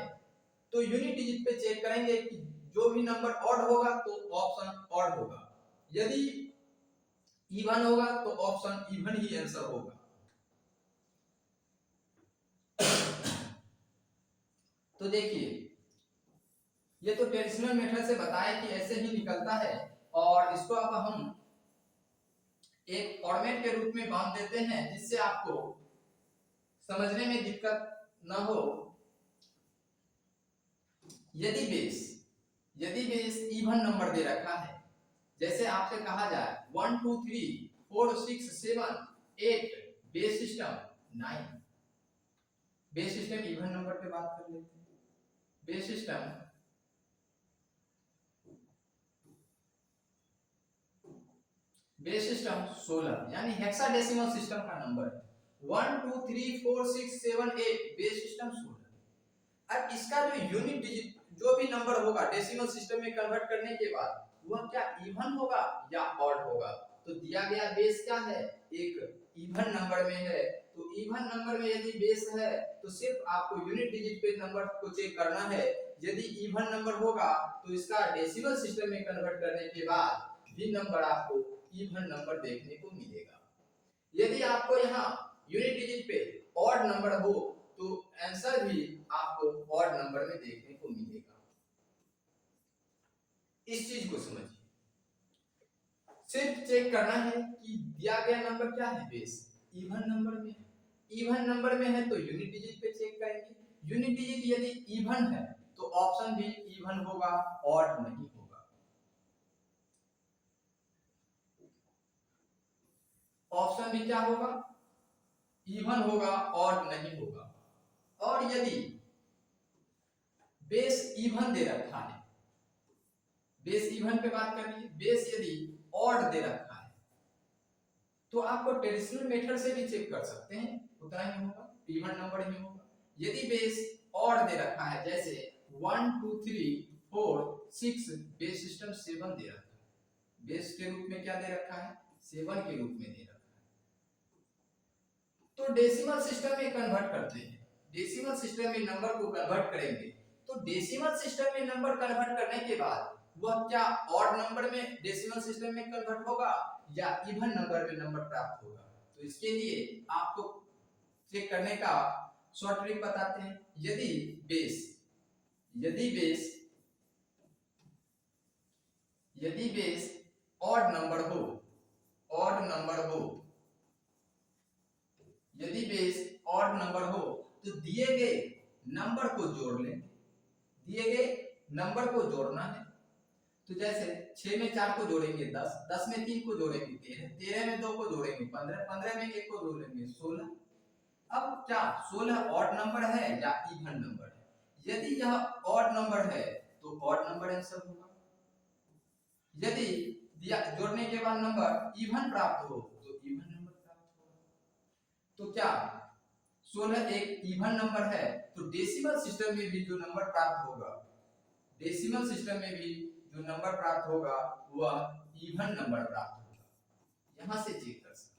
तो यूनिट डिजिट पे चेक करेंगे कि जो भी नंबर ऑड होगा तो ऑप्शन ऑड होगा, यदि इवन होगा तो ऑप्शन इवन ही आंसर होगा। तो देखिए, ये तो ट्रेडिशनल मेथड से बताया कि ऐसे ही निकलता है, और इसको अब हम एक फॉर्मेट के रूप में बांध देते हैं जिससे आपको समझने में दिक्कत न हो। यदि बेस इवन नंबर दे रखा है, जैसे आपसे कहा जाए 1 2 3 4 6 7 8, base system 9, base system even number पे बात कर लेते हैं। बेस सिस्टम बेस सिस्टम 16 यानी हेक्साडेसिमल सिस्टम का नंबर है 1 2 3 4 6 7 8, बेस सिस्टम 16। अब इसका जो यूनिट डिजिट जो भी नंबर होगा डेसिमल सिस्टम में कन्वर्ट करने के बाद वह क्या इवन होगा या ऑड होगा। तो दिया गया बेस क्या है, एक इवन नंबर में है, तो इवन नंबर में यदि बेस है तो सिर्फ आपको यूनिट डिजिट पे नंबर को चेक करना है। यदि इवन नंबर होगा तो इसका डेसिमल सिस्टम में कन्वर्ट करने के बाद भी नंबर आपको इवन नंबर देखने को मिलेगा। यदि आपको यहाँ यूनिट डिजिट पे ऑड नंबर हो तो आंसर भी आपको ऑड नंबर में देखने को मिलेगा। इस चीज को समझिए, सिर्फ चेक करना है कि दिया गया नंबर क्या है, बेस इवन नंबर में है। इवन नंबर में है तो यूनिट डिजिट पे चेक करेंगे, यूनिट डिजिट यदि इवन है तो ऑप्शन भी इवन होगा, ऑड नहीं होगा। ऑप्शन भी क्या होगा, इवन होगा, ऑड नहीं होगा। और यदि बेस इवन दे रखा है, बेस इवन पे बात कर लीजिए, बेस यदि ऑड दे रखा है तो आपको ट्रेडिशनल मेथड से भी चेक कर सकते हैं, उतना ही होगा, इवन नंबर ही होगा। यदि बेस ऑड दे रखा है, जैसे 1 2 3 4 6, बेस सिस्टम 7 दे रखा है, बेस के रूप में क्या दे रखा है, 7 के रूप में दे रखा है, तो डेसिमल सिस्टम में कन्वर्ट करते हैं। डेसिमल सिस्टम में नंबर को कन्वर्ट करेंगे तो डेसिमल सिस्टम में नंबर कन्वर्ट करने के बाद वह क्या ऑड नंबर में डेसिमल सिस्टम में कन्वर्ट होगा या इवन नंबर में नंबर प्राप्त होगा। तो इसके लिए आपको चेक करने का शॉर्ट ट्रिक बताते हैं। यदि बेस ऑड नंबर हो, यदि बेस ऑड नंबर हो तो दिए गए नंबर को जोड़ लें, दिए गए नंबर को जोड़ना है। तो जैसे 6 में 4 को जोड़ेंगे 10, 10 में 3 को जोड़ेंगे 13, 13 में 2 को जोड़ेंगे 15, 15 में 1 को जोड़ेंगे 16। अब क्या 16 ऑड नंबर है या इवन नंबर है? यदि यह ऑड नंबर है तो ऑड नंबर आंसर होगा, यदि दिया जोड़ने के बाद नंबर इवन प्राप्त हो तो इवन नंबर प्राप्त होगा। तो क्या 16 एक इवन नंबर है तो डेसिमल सिस्टम में भी जो नंबर प्राप्त होगा, डेसिमल सिस्टम में भी जो नंबर प्राप्त होगा वह इवन नंबर प्राप्त होगा। यहां से चेक कर सकते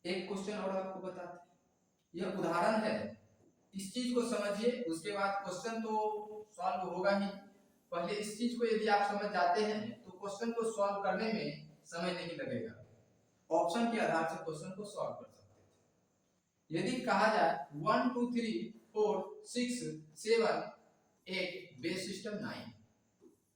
हैं। एक क्वेश्चन और आपको बताते हैं, यह उदाहरण है, इस चीज को समझिए, उसके बाद क्वेश्चन तो सॉल्व होगा ही। पहले इस चीज को यदि आप समझ जाते हैं तो क्वेश्चन को सॉल्व करने में समय नहीं लगेगा, ऑप्शन के आधार से क्वेश्चन को सॉल्व कर सकते हैं। यदि कहा जाए 1 2 3 4 6 7 8, बेस सिस्टम 9,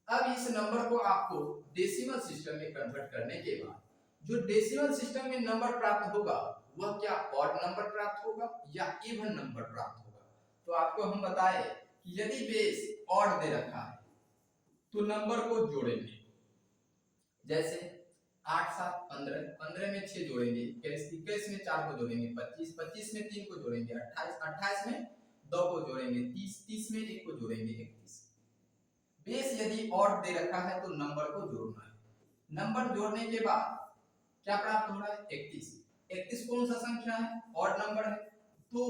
अब इस नंबर को आपको डेसिमल सिस्टम में कन्वर्ट करने के बाद जो डेसिमल सिस्टम में नंबर प्राप्त होगा वह क्या ऑड नंबर प्राप्त होगा या इवन नंबर प्राप्त होगा। तो आपको हम बताए कि यदि बेस ऑड दे रखा है तो नंबर को जोड़ेंगे, जैसे 8 7 15, 15 में 6 जोड़ेंगे 21, 21 में 4 को जोड़ेंगे 25, 25 में 3 को जोड़ेंगे 28, 28 में 2 को जोड़ेंगे 30, 30 में 1 को जोड़ेंगे 31। बेस यदि ऑड दे रखा है तो नंबर को जोड़ना है, नंबर जोड़ने के बाद क्या प्राप्त हो रहा है 31, 31 कौन सा संख्या है, ऑड नंबर है, तो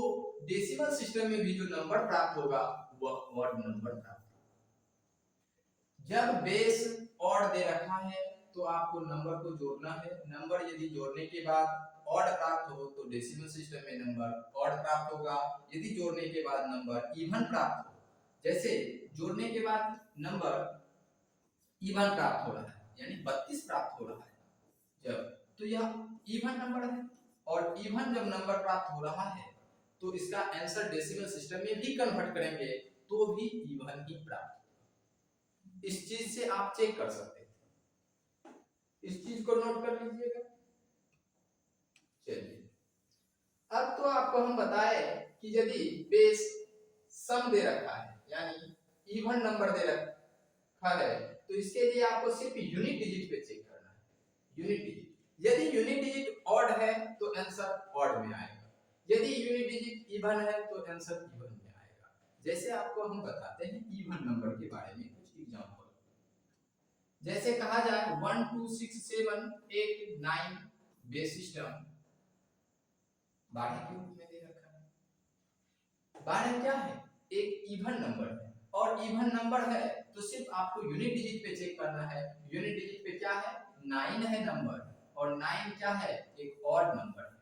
डेसिमल सिस्टम में भी जो नंबर प्राप्त होगा वह ऑड नंबर प्राप्त होगा। जब बेस ऑड दे रखा है तो आपको नंबर को जोड़ना है। नंबर यदि जोड़ने के बाद ऑड प्राप्त हो तो डेसिमल सिस्टम में नंबर ऑड प्राप्त होगा। यदि जोड़ने के बाद नंबर इवन प्राप्त हो, जैसे जोड़ने के बाद नंबर इवन प्राप्त हो रहा है यानी 32 प्राप्त हो रहा है जब, तो यह इवन नंबर है। और इवन जब नंबर प्राप्त हो रहा है तो इसका आंसर डेसिमल सिस्टम में भी कन्वर्ट करेंगे तो भी इवन ही प्राप्त होगा। इस चीज से आप चेक कर सकते हैं, इस चीज को नोट कर लीजिएगा। चलिए, अब तो आपको हम बताए कि यदि बेस सम दे रखा है यानी इवन नंबर दे रखा है तो इसके लिए आपको सिर्फ यूनिट डिजिट पे चेक करना है। यूनिट डिजिट, यदि यूनिट डिजिट ऑड है तो आंसर ऑड में आएगा, यदि यूनिट डिजिट इवन है तो आंसर इवन में आएगा। जैसे आपको हम बताते हैं इवन नंबर के बारे में कुछ एग्जांपल, जैसे कहा जाए 1 2 6 7 8 9 बेस सिस्टम 12 के रूप में दे रखा है। 12 क्या है? एक इवन नंबर है, और इवन नंबर है तो सिर्फ आपको यूनिट डिजिट पे चेक करना है। यूनिट डिजिट पे क्या है? 9 है नंबर, और 9 क्या है? एक ऑड नंबर है।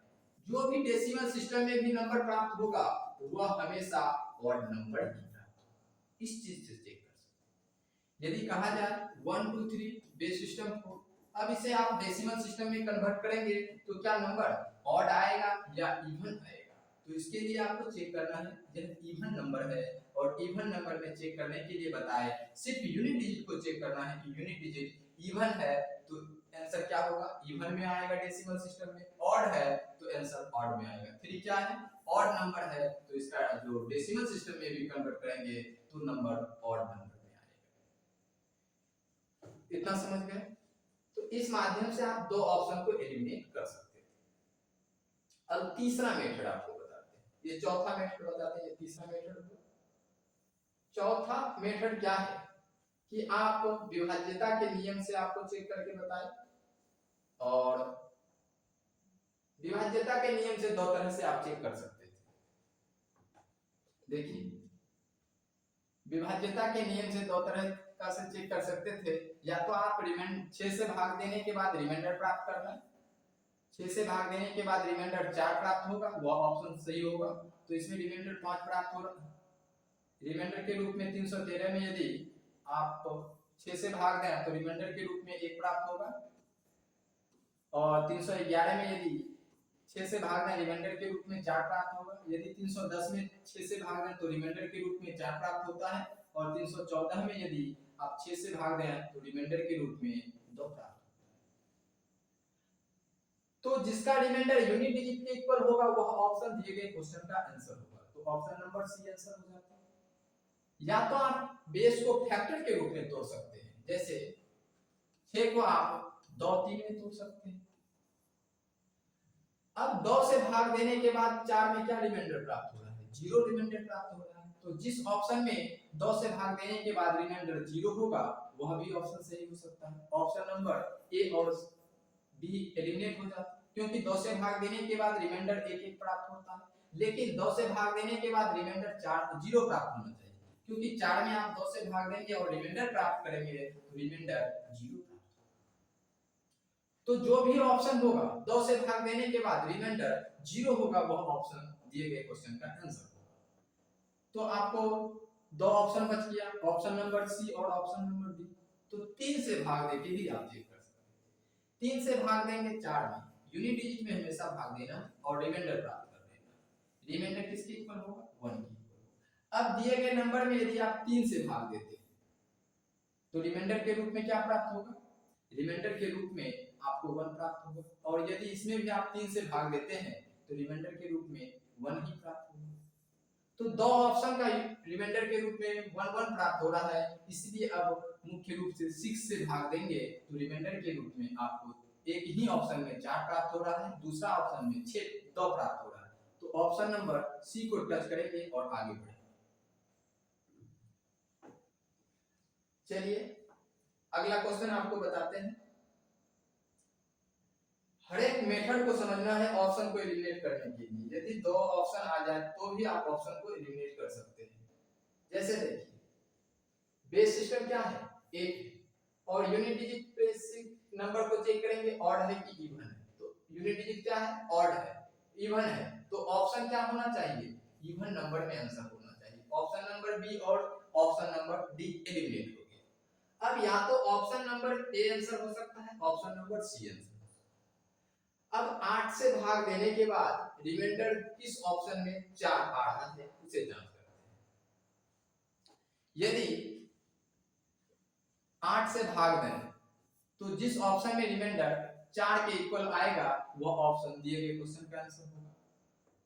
जो भी डेसिमल सिस्टम में भी नंबर प्राप्त होगा वह हमेशा ऑड नंबर ही प्राप्त होगा। इस चीज से चेक कर सकते हैं। यदि कहा जाए 1 2 3 बेस सिस्टम को, अब इसे आप डेसिमल सिस्टम में कन्वर्ट करेंगे तो क्या नंबर ऑड आएगा या इवन आएगा? तो इसके लिए आपको चेक करना है, यह इवन नंबर है और इवन नंबर में चेक करने के लिए बताए सिर्फ यूनिट डिजिट को चेक करना है कि यूनिट डिजिट इवन है तो आंसर क्या होगा? इवन में आएगा डेसिमल सिस्टम में। ऑड है तो आंसर ऑड में आएगा। 3 क्या है? ऑड नंबर है तो इसका जो डेसिमल सिस्टम में भी कन्वर्ट करेंगे तो नंबर ऑड नंबर में आएगा। इतना समझ गए? तो इस माध्यम से आप दो ऑप्शन को एलिमिनेट कर सकते हैं। अब तीसरा मेथड आपको बताते हैं, ये चौथा मेथड बताते हैं, ये तीसरा मेथड। चौथा मेथड क्या है कि आप विभाज्यता के नियम से आपको चेक करके बताएं, और विभाज्यता के नियम से दो तरह से आप चेक कर सकते थे। देखिए, विभाज्यता के नियम से दो तरह का से चेक कर सकते थे। या तो आप 6 से भाग देने के बाद रिमाइंडर प्राप्त करना है, 6 से भाग देने के बाद रिमाइंडर 4 प्राप्त होगा, वह ऑप्शन सही होगा। तो इसमें रिमाइंडर 5 प्राप्त हो रहा है। रिमाइंडर के रूप में 313 में यदि आप 6 से भाग दें तो रिमाइंडर के रूप में 1 प्राप्त होगा, और 311 में यदि 6 से भाग दें रिमाइंडर के रूप में 4 प्राप्त होगा। यदि 310 में 6 से भाग दें तो रिमाइंडर के रूप में 4 प्राप्त होता है, और 314 में यदि आप 6 से भाग दें तो रिमाइंडर के रूप में 2 प्राप्त होता है। तो जिसका रिमाइंडर यूनिट डिजिट के इक्वल होगा वह ऑप्शन दिए गए क्वेश्चन का आंसर होगा। तो ऑप्शन नंबर सी आंसर हो जाता है। या तो आप बेस को फैक्टर के रूप में तोड़ सकते हैं, जैसे 6 को आप 2 3 में तोड़ सकते हैं। अब 2 से भाग देने के बाद 4 में क्या रिमाइंडर प्राप्त हो रहा है? 0 रिमाइंडर प्राप्त हो रहा है। तो जिस ऑप्शन में 2 से भाग देने के बाद रिमाइंडर 0 होगा वह भी ऑप्शन सही हो सकता है। ऑप्शन नंबर ए और बी एलिमिनेट हो जाता है, क्योंकि 2 से भाग देने के बाद रिमाइंडर 1 1 प्राप्त होता है, लेकिन 2 से भाग देने के बाद रिमाइंडर 0 प्राप्त होना चाहिए, क्योंकि 4 में आप 2 से भाग देंगे और रिमाइंडर प्राप्त करेंगे तो रिमाइंडर 0 प्राप्त। तो जो भी ऑप्शन होगा 2 से भाग देने के बाद रिमाइंडर 0 होगा वह ऑप्शन दिए गए क्वेश्चन का आंसर होगा। तो आपको 2 ऑप्शन बच गया, ऑप्शन नंबर सी और ऑप्शन नंबर डी। तो 3 से भाग देके भी आप चेक कर सकते हैं। 3 से भाग देंगे 4 में, यूनिट डिजिट में हमेशा भाग देना और रिमाइंडर प्राप्त कर देना। रिमाइंडर किसके इक्वल होगा? 1 के इक्वल होगा। अब दिए गए नंबर में यदि आप 3 से भाग देते हैं तो रिमाइंडर के रूप में क्या प्राप्त होगा? रिमाइंडर के रूप में आपको 1 प्राप्त होगा, और यदि इसमें भी आप 3 से भाग देते हैं तो रिमाइंडर के रूप में 1 ही प्राप्त होगा। तो दो ऑप्शन का रिमाइंडर के रूप में 1 1 प्राप्त हो रहा है, इसलिए अब मुख्य रूप से 6 से भाग देंगे तो रिमाइंडर के रूप में आपको एक ही ऑप्शन में 4 प्राप्त हो रहा है, दूसरा ऑप्शन में 2 प्राप्त हो रहा है। तो ऑप्शन नंबर सी को टच करेंगे और आगे बढ़ेंगे। चलिए अगला क्वेश्चन आपको बताते हैं। हर एक मेथड को समझना है ऑप्शन को एलिमिनेट करने के लिए। यदि 2 ऑप्शन आ जाए तो भी आप ऑप्शन को एलिमिनेट कर सकते हैं। जैसे देखिए, बेस सिस्टम क्या है? 1 है, और यूनिट डिजिट पे नंबर को चेक करेंगे ऑड है कि इवन है, तो यूनिट डिजिट क्या है, ऑड है, इवन है, तो ऑप्शन क्या होना चाहिए, इवन नंबर में आंसर होना चाहिए। ऑप्शन नंबर बी और ऑप्शन नंबर डी एलिमिनेट हो गया। अब या तो ऑप्शन नंबर ए आंसर हो सकता है, ऑप्शन नंबर सी आंसर। अब 8 से भाग देने के बाद रिमाइंडर किस ऑप्शन में 4 आ रहा है उसे जांच करते हैं। यदि 8 से भाग दें तो जिस ऑप्शन में रिमाइंडर 4 के इक्वल आएगा वह ऑप्शन दिए गए क्वेश्चन का आंसर होगा।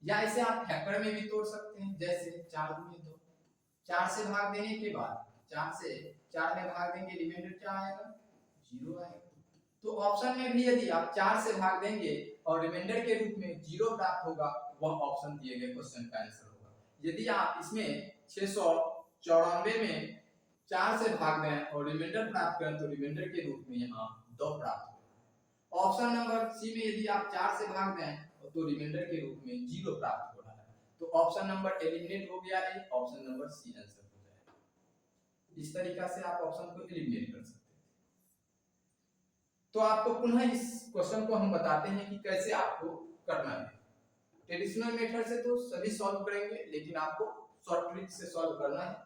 या इसे आप फैक्टर में भी तोड़ सकते हैं, जैसे 4 गुणे 2, 4 से भाग देने के बाद 4 से 4 में भाग देंगे रिमाइंडर क्या आएगा, 0 आएगा। तो ऑप्शन में भी यदि आप 4 से भाग देंगे और रिमाइंडर के रूप में 0 प्राप्त होगा वह ऑप्शन दिए गए क्वेश्चन का आंसर होगा। यदि आप इसमें 694 में 4 से भाग दें और रिमाइंडर प्राप्त करें तो रिमाइंडर के रूप में यहाँ 2 प्राप्त होगा। ऑप्शन नंबर सी में यदि आप 4 से भाग दें तो रिमाइंडर के रूप में 0 प्राप्त हो रहा है, तो ऑप्शन नंबर एलिमिनेट हो गया है, ऑप्शन नंबर सी आंसर हो जाएगा। इस तरीका से आप ऑप्शन को एलिमिनेट कर सकते हैं। तो आपको पुनः इस क्वेश्चन को हम बताते हैं कि कैसे आपको करना है। ट्रेडिशनल मेथड से तो सभी सॉल्व करेंगे, लेकिन आपको शॉर्ट ट्रिक से सॉल्व करना है।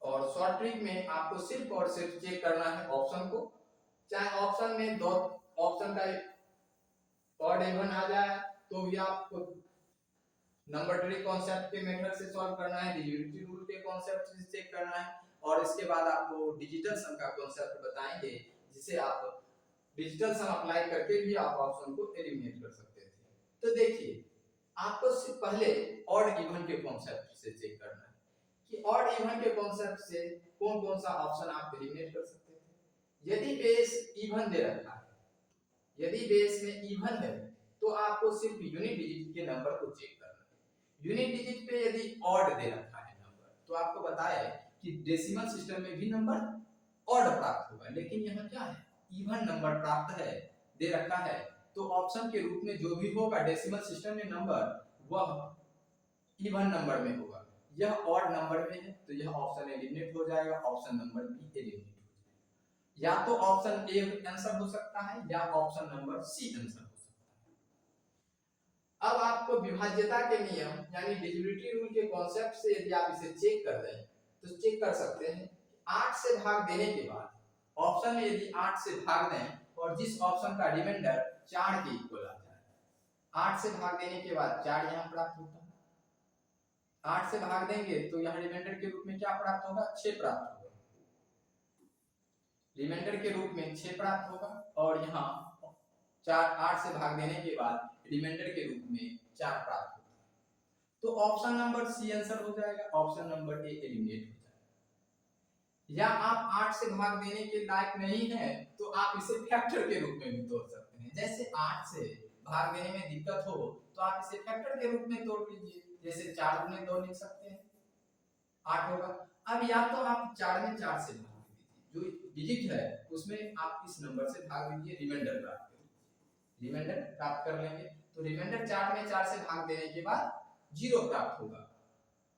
और शॉर्ट ट्रिक में आपको सिर्फ और सिर्फ चेक करना है ऑप्शन को, चाहे ऑप्शन में दो ऑप्शन का ऑड इवन आ जाए तो भी आपको नंबर ट्री कॉन्सेप्ट के मेथड से सॉल्व करना है, डिविजिबिलिटी रूल के कॉन्सेप्ट से चेक करना है, और इसके बाद आपको डिजिटल सम का कॉन्सेप्ट बताएंगे जिसे आप डिजिटल सम अप्लाई करके भी आप ऑप्शन को एलिमिनेट कर सकते थे। तो देखिए आपको सिर्फ पहले ऑड इवन के कॉन्सेप्ट से चेक करना है कि ऑड इवन के कॉन्सेप्ट से कौन कौन सा ऑप्शन आप एलिमिनेट कर सकते थे। यदि बेस इवन दे रखा है, यदि बेस में इवन है तो आपको सिर्फ यूनिट डिजिट के नंबर को चेक करना है। यूनिट डिजिट पे यदि ऑड दे रखा है नंबर तो आपको बताया कि डेसिमल सिस्टम में भी नंबर ऑड प्राप्त होगा, लेकिन यहाँ क्या है, इवन नंबर प्राप्त है, दे रखा है, तो ऑप्शन के रूप में जो भी होगा डेसिमल सिस्टम में नंबर वह इवन नंबर में होगा। यह ऑड नंबर में है तो यह ऑप्शन एलिमिनेट हो जाएगा, ऑप्शन नंबर बी एलिमिनेट हो जाएगा। या तो ऑप्शन ए आंसर हो सकता है या ऑप्शन नंबर सी आंसर हो सकता है। अब आपको विभाज्यता के नियम यानी डिविजिबिलिटी रूल के कॉन्सेप्ट से यदि आप इसे चेक कर दें तो चेक कर सकते हैं 8 से भाग देने के बाद ऑप्शन में यदि 8 से भाग दें और जिस ऑप्शन का रिमाइंडर 4 के इक्वल आ जाए, 8 से भाग देने के बाद 4 यहाँ प्राप्त होता है, 8 से भाग देंगे तो यहाँ रिमाइंडर के रूप में क्या प्राप्त होगा, 6 प्राप्त होगा, रिमाइंडर के रूप में 6 प्राप्त होगा, और यहाँ 8 से भाग देने के बाद रिमाइंडर के रूप में 4 प्राप्त होगा। तो ऑप्शन नंबर सी आंसर हो जाएगा, ऑप्शन नंबर ए एलिमिनेट हो जाएगा। या आप 8 से भाग देने के लायक नहीं है तो आप इसे फैक्टर के रूप में भी तोड़ सकते हैं। जैसे 8 से भाग देने में दिक्कत हो तो आप इसे फैक्टर के रूप में तोड़ लीजिए, जैसे 4 गुने 2 लिख सकते हैं, 8 होगा। अब या तो आप 4 में 4 से भाग दीजिए, जो डिजिट है उसमें आप इस नंबर से भाग दीजिए, रिमाइंडर प्राप्त करिए, रिमाइंडर प्राप्त कर लेंगे तो रिमाइंडर 4 में 4 से भाग देने के बाद 0 प्राप्त होगा।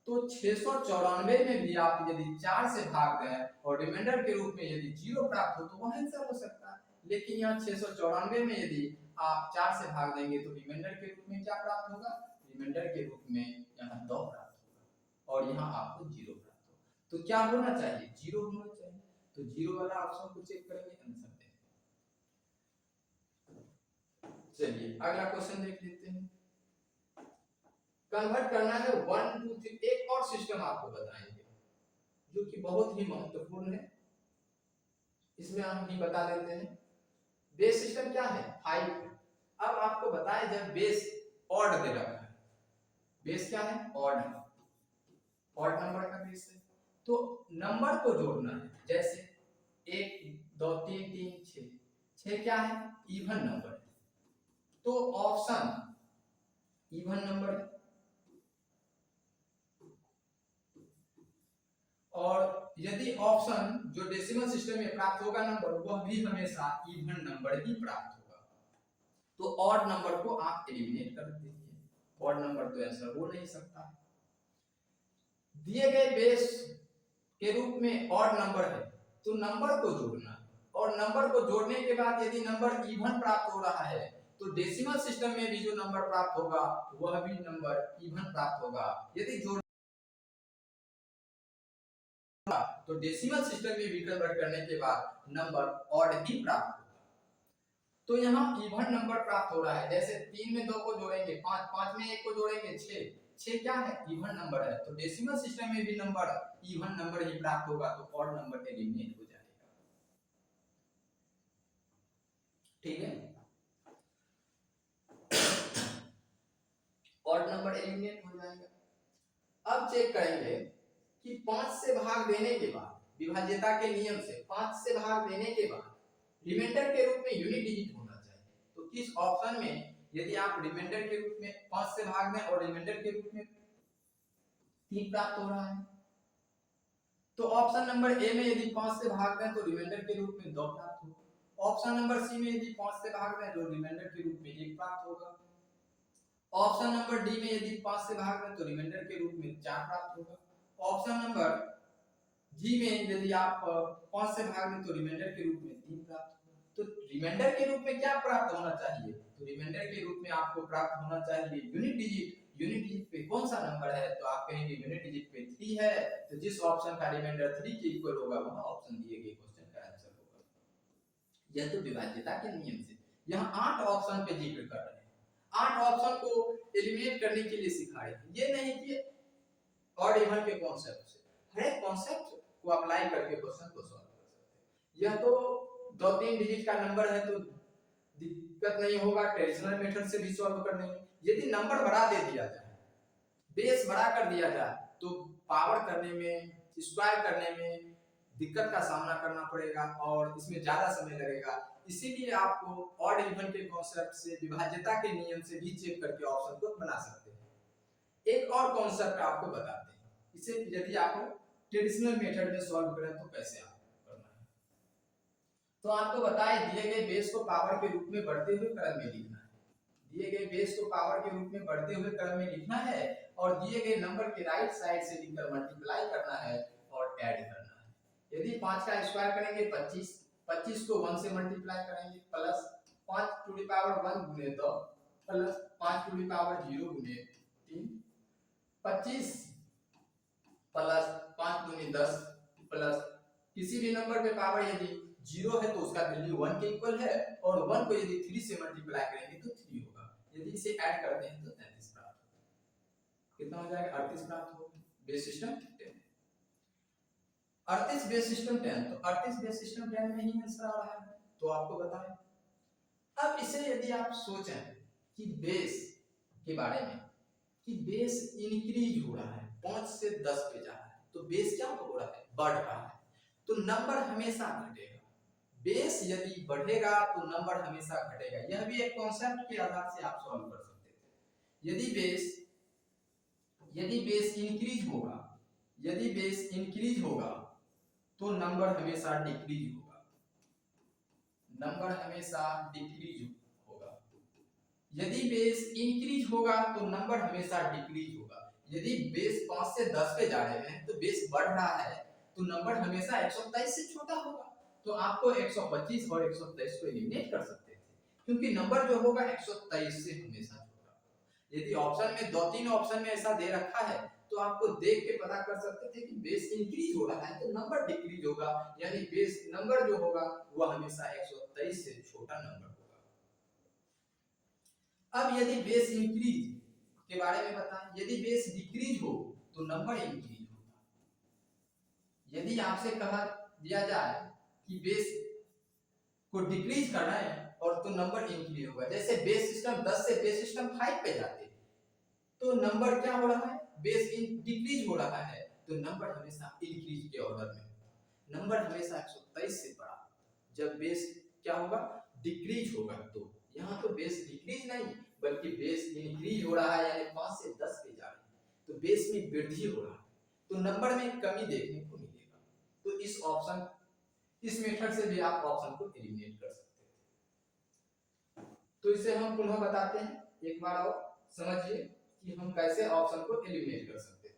तो 694 में भी आप यदि 4 से भाग दें और रिमाइंडर के रूप में यदि 0 प्राप्त हो तो वह आंसर हो सकता है, लेकिन यहाँ 694 में यदि आप 4 से भाग देंगे तो रिमाइंडर के रूप में क्या प्राप्त होगा, रिमाइंडर के रूप में यहाँ 2 प्राप्त होगा और यहाँ आपको 0 प्राप्त होगा। तो क्या होना चाहिए, 0 होना चाहिए, तो 0 वाला ऑप्शन को चेक करेंगे, आंसर देंगे। चलिए अगला क्वेश्चन देख लेते हैं। कन्वर्ट करना है 1 2 3, एक और सिस्टम आपको बताएंगे जो कि बहुत ही महत्वपूर्ण है, इसमें हम ही बता देते हैं। बेस सिस्टम क्या है, 5 है। अब आपको बताया जब बेस ऑड दे रखा है, बेस क्या है, ऑड है, ऑड नंबर का बेस है, तो नंबर को जोड़ना है, जैसे 1 2 3 3 6, 6 क्या है, इवन नंबर है, तो ऑप्शन इवन नंबर है, और यदि ऑप्शन जो डेसिमल सिस्टम में प्राप्त होगा नंबर वह भी हमेशा इवन नंबर ही प्राप्त होगा, तो ऑड नंबर को आप एलिमिनेट कर दीजिए, ऑड नंबर तो आंसर हो नहीं सकता। दिए गए बेस के रूप में ऑड नंबर है तो नंबर को जोड़ना है, और नंबर को जोड़ने के बाद यदि नंबर इवन प्राप्त हो रहा है तो डेसिमल सिस्टम में भी जो नंबर प्राप्त होगा वह भी नंबर इवन प्राप्त होगा। यदि जोड़ तो डेसिमल सिस्टम में भी कन्वर्ट करने के बाद नंबर ऑड ही प्राप्त होगा। तो यहाँ इवन नंबर प्राप्त हो रहा है, जैसे 3 में 2 को जोड़ेंगे 5, 5 में 1 को जोड़ेंगे 6, 6 क्या है इवन नंबर है, तो डेसिमल सिस्टम में भी नंबर इवन नंबर ही प्राप्त होगा, तो ऑड नंबर एलिमिनेट हो जाएगा। ठीक है, ऑड नंबर एलिमिनेट हो जाएगा। अब चेक करेंगे कि 5 से भाग देने के बाद विभाज्यता के नियम से 5 से भाग देने के बाद रिमाइंडर के रूप में यूनिट डिजिट होना चाहिए। तो किस ऑप्शन में यदि आप रिमाइंडर के रूप में 5 से भाग दें और रिमाइंडर के रूप में 3 प्राप्त हो रहा है, तो ऑप्शन नंबर ए में यदि 5 से भाग दें तो रिमाइंडर के रूप में 2 प्राप्त होगा। ऑप्शन नंबर सी में यदि 5 से भाग दें तो रिमाइंडर के रूप में 1 प्राप्त होगा। ऑप्शन नंबर डी में यदि 5 से भाग दें तो रिमाइंडर के रूप में 4 प्राप्त होगा। ऑप्शन नंबर जी में यदि आप 5 से भाग दें तो रिमाइंडर के रूप में 3 प्राप्त होगा। तो रिमाइंडर के रूप में क्या प्राप्त होना चाहिए, तो रिमाइंडर के रूप में आपको प्राप्त होना चाहिए यूनिट डिजिट। यूनिट डिजिट पे कौन सा नंबर है, तो आप कहेंगे यूनिट डिजिट पे 3 है, तो जिस ऑप्शन का रिमाइंडर 3 के इक्वल होगा वह ऑप्शन दिए गए क्वेश्चन का आंसर होगा। यह तो विभाज्यता के नियम से यहाँ 8 ऑप्शन पे जिक्र कर रहे हैं, 8 ऑप्शन को एलिमिनेट करने के लिए सिखाए हैं। ये नहीं कि ऑड इवन के कॉन्सेप्ट से, हर एक कॉन्सेप्ट को अप्लाई करके क्वेश्चन को सॉल्व कर सकते हैं। यह तो 2-3 डिजिट का नंबर है तो दिक्कत नहीं होगा, ट्रेडिशनल मेथड से भी सॉल्व करने में। यदि नंबर बढ़ा दे दिया जाए, बेस बड़ा कर दिया जाए, तो पावर करने में, स्क्वायर करने में दिक्कत का सामना करना पड़ेगा और इसमें ज्यादा समय लगेगा। इसीलिए आपको ऑड इवन के कॉन्सेप्ट से, विभाज्यता के नियम से भी चेक करके ऑप्शन को बना सकते हैं। एक और कॉन्सेप्ट आपको बताते हैं, इसे यदि आप ट्रेडिशनल मेथड में सॉल्व करें तो कैसे आप करना है। तो आपको बताए दिए गए बेस को पावर के रूप में बढ़ते हुए क्रम में लिखना है, दिए गए बेस को पावर के रूप में बढ़ते हुए क्रम में लिखना है और दिए गए नंबर के राइट साइड से लिखकर मल्टीप्लाई करना है और ऐड करना है। यदि 5 का स्क्वायर करेंगे 25, 25 को 1 से मल्टीप्लाई करेंगे प्लस 5 टू द पावर 1 गुने 2 प्लस 5 टू द पावर 0 गुने 3, 25 प्लस 5 दूनी 10 प्लस किसी भी नंबर पे पावर यदि 0 है तो उसका वैल्यू 1 के इक्वल है और 1 को यदि 3 से मल्टीप्लाई करेंगे तो 3 होगा। यदि इसे ऐड करते हैं तो 33 प्राप्त होगा। कितना हो जाएगा 38 प्राप्त होगा। बेस सिस्टम 10, 38 बेस सिस्टम 10, तो 38 बेस सिस्टम 10 में ही आंसर आ रहा है, तो आपको बताएं। अब इसे यदि आप सोचें कि बेस के बारे में कि बेस इंक्रीज हो रहा है, 5 से 10 पे जा रहा है, तो बेस क्या हो रहा है, बढ़ रहा है, तो नंबर हमेशा घटेगा। बेस यदि बढ़ेगा तो नंबर हमेशा घटेगा। यह भी एक कॉन्सेप्ट के आधार से आप सॉल्व कर सकते थे। यदि बेस इंक्रीज होगा, यदि बेस इंक्रीज होगा तो नंबर हमेशा डिक्रीज होगा, नंबर हमेशा डिक्रीज होगा। यदि बेस इंक्रीज होगा तो नंबर हमेशा डिक्रीज होगा। यदि बेस 5 से 10 पे जा रहे हैं तो बेस बढ़ रहा है तो नंबर हमेशा 123 से छोटा होगा। तो आपको 125 और 123 को एलिमिनेट कर सकते थे, क्योंकि नंबर जो होगा 123 से हमेशा छोटा होगा। यदि ऑप्शन में 2-3 ऑप्शन में ऐसा दे रखा है तो आपको देख के पता कर सकते थे कि बेस इंक्रीज हो रहा है तो नंबर डिक्रीज होगा, यानी बेस नंबर जो होगा वह हमेशा 123 से छोटा नंबर होगा। अब यदि बेस इंक्रीज के बारे में बताएं, यदि बेस डिक्रीज हो तो नंबर इंक्रीज होगा। यदि आपसे कहा दिया जाए कि बेस को डिक्रीज करना है और तो नंबर इंक्रीज होगा, जैसे बेस सिस्टम 10 से बेस सिस्टम 5 पे जाते तो नंबर क्या हो रहा है, बेस डिक्रीज हो रहा है, तो नंबर हमेशा इंक्रीज के ऑर्डर में, नंबर हमेशा 123 से बड़ा। जब बेस क्या होगा, डिक्रीज होगा, तो यहाँ तो बेस डिक्रीज नहीं बल्कि बेस इंक्रीज हो रहा है, यानी 5 से 10 पे जा रहे हैं, तो बेस में वृद्धि हो रहा है, तो नंबर में कमी देखने को मिलेगा। तो इस ऑप्शन, इस मेथड से भी आप ऑप्शन को एलिमिनेट कर सकते हैं। तो इसे हम पुनः बताते हैं, एक बार और समझिए कि हम कैसे ऑप्शन को एलिमिनेट कर सकते थे।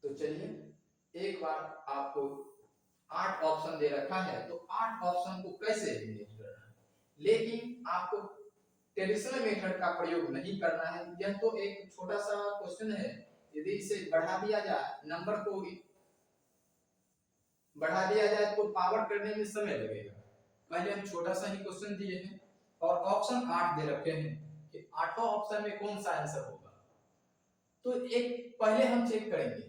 तो तो चलिए एक बार आपको 8 ऑप्शन दे रखा है तो 8 ऑप्शन को कैसे एलिमिनेट करना है, लेकिन आपको ट्रेडिशनल मेथड का प्रयोग नहीं करना है। यह तो एक छोटा सा क्वेश्चन है, यदि इसे बढ़ा दिया जाए, नंबर को बढ़ा दिया जाए तो पावर करने में समय लगेगा। पहले हम छोटा सा ही क्वेश्चन दिए हैं और ऑप्शन 8 दे रखे हैं कि आठों ऑप्शन में कौन सा आंसर होगा। तो एक पहले हम चेक करेंगे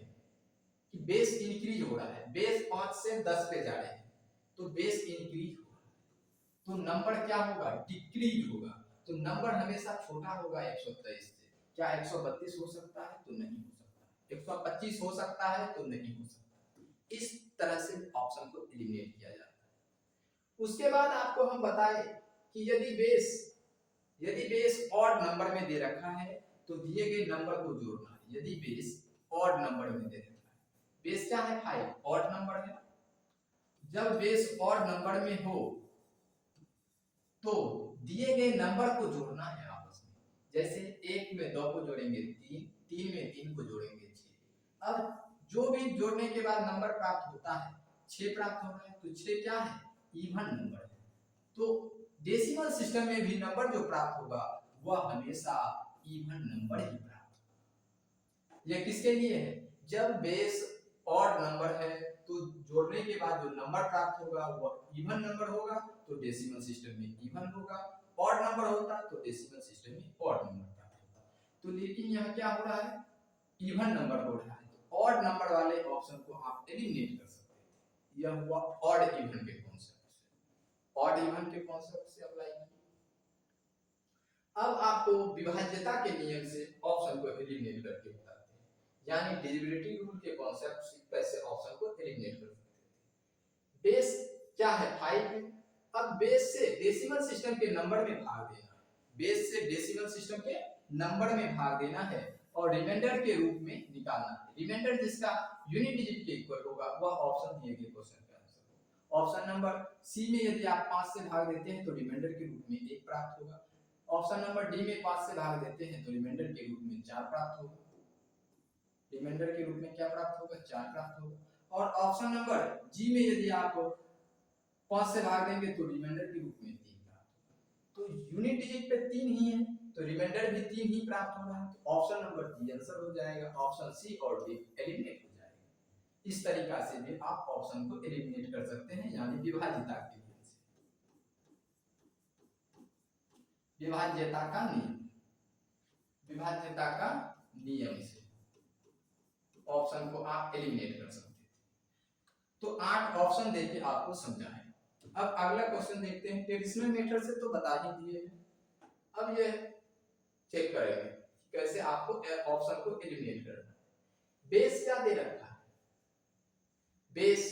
कि बेस इंक्रीज हो रहा है, बेस 5 से 10 पे जा रहे हैं तो बेस इंक्रीज हो रहा है, तो नंबर क्या होगा, डिक्रीज होगा। तो नंबर हमेशा छोटा होगा 123 से। क्या 132 हो सकता है? तो नहीं हो सकता। 125 हो सकता है? तो नहीं हो सकता। इस तरह से ऑप्शन को एलिमिनेट किया जाता है। उसके बाद आपको हम बताएं कि यदि बेस ऑड नंबर में दे रखा है तो दिए गए नंबर को जोड़ना है। यदि बेस ऑड नंबर में दे रखा है, बेस क्या है 5, ऑड नंबर है। जब बेस ऑड नंबर में हो तो दिए गए नंबर को जोड़ना है आपस में। जैसे 1 में 2 को जोड़ेंगे 3, 3 में 3 को जोड़ेंगे 6। अब जो भी जोड़ने के बाद नंबर प्राप्त होता है 6 प्राप्त हो रहा है, तो 6 क्या है, इवन नंबर है। तो डेसिमल सिस्टम में भी नंबर जो प्राप्त होगा वह हमेशा इवन नंबर ही प्राप्त होगा। यह किसके लिए है, जब बेस ऑड नंबर है तो जोड़ने के बाद जो नंबर प्राप्त होगा वह इवन नंबर होगा, तो डेसिमल सिस्टम में इवन होगा। ऑड नंबर होता तो डेसिमल सिस्टम में ऑड नंबर प्राप्त होता। तो लेकिन यहाँ क्या हो रहा है, इवन नंबर हो रहा है, तो ऑड नंबर वाले ऑप्शन को आप एलिमिनेट कर सकते हैं। यह हुआ ऑड इवन के कॉन्सेप्ट से, ऑड इवन के कॉन्सेप्ट से अप्लाई किया। अब आपको विभाज्यता के नियम से ऑप्शन को एलिमिनेट करके बताते हैं, यानी डिविजिबिलिटी रूल के कॉन्सेप्ट से कैसे ऑप्शन को एलिमिनेट कर सकते हैं। बेस क्या है 5, अब बेस से डेसिमल सिस्टम के नंबर में भाग देना है। बेस से डेसिमल सिस्टम के नंबर में भाग देना है और रिमाइंडर के रूप में निकालना है। रिमाइंडर जिसका यूनिट डिजिट के इक्वल होगा वह ऑप्शन दिए गए क्वेश्चन का आंसर होगा। ऑप्शन नंबर सी में यदि आप 5 से भाग देते हैं तो रिमाइंडर के रूप में 1 प्राप्त होगा। ऑप्शन नंबर डी में 5 से भाग देते हैं तो रिमाइंडर के रूप में 4 प्राप्त होगा। रिमाइंडर के रूप में क्या प्राप्त होगा, 4 प्राप्त होगा। और ऑप्शन नंबर जी में यदि आप 5 से भाग देंगे तो रिमाइंडर के रूप में 3 प्राप्त होगा। तो यूनिट डिजिट पे 3 ही है तो रिमाइंडर भी 3 ही प्राप्त हो रहा है, तो ऑप्शन नंबर डी आंसर हो जाएगा। ऑप्शन सी और डी एलिमिनेट हो जाएगा। इस तरीका से भी आप ऑप्शन को एलिमिनेट कर सकते हैं, यानी विभाज्यता के नियम से। विभाज्यता का नियम, विभाज्यता का नियम से ऑप्शन को आप एलिमिनेट कर सकते हैं। तो 8 ऑप्शन देके आपको समझाएं। अब अगला क्वेश्चन देखते हैं। ट्रेडिशनल मेथड से तो बता ही दिए हैं, अब ये चेक करेंगे कैसे आपको ऑप्शन को एलिमिनेट करना है। बेस क्या दे रखा है, बेस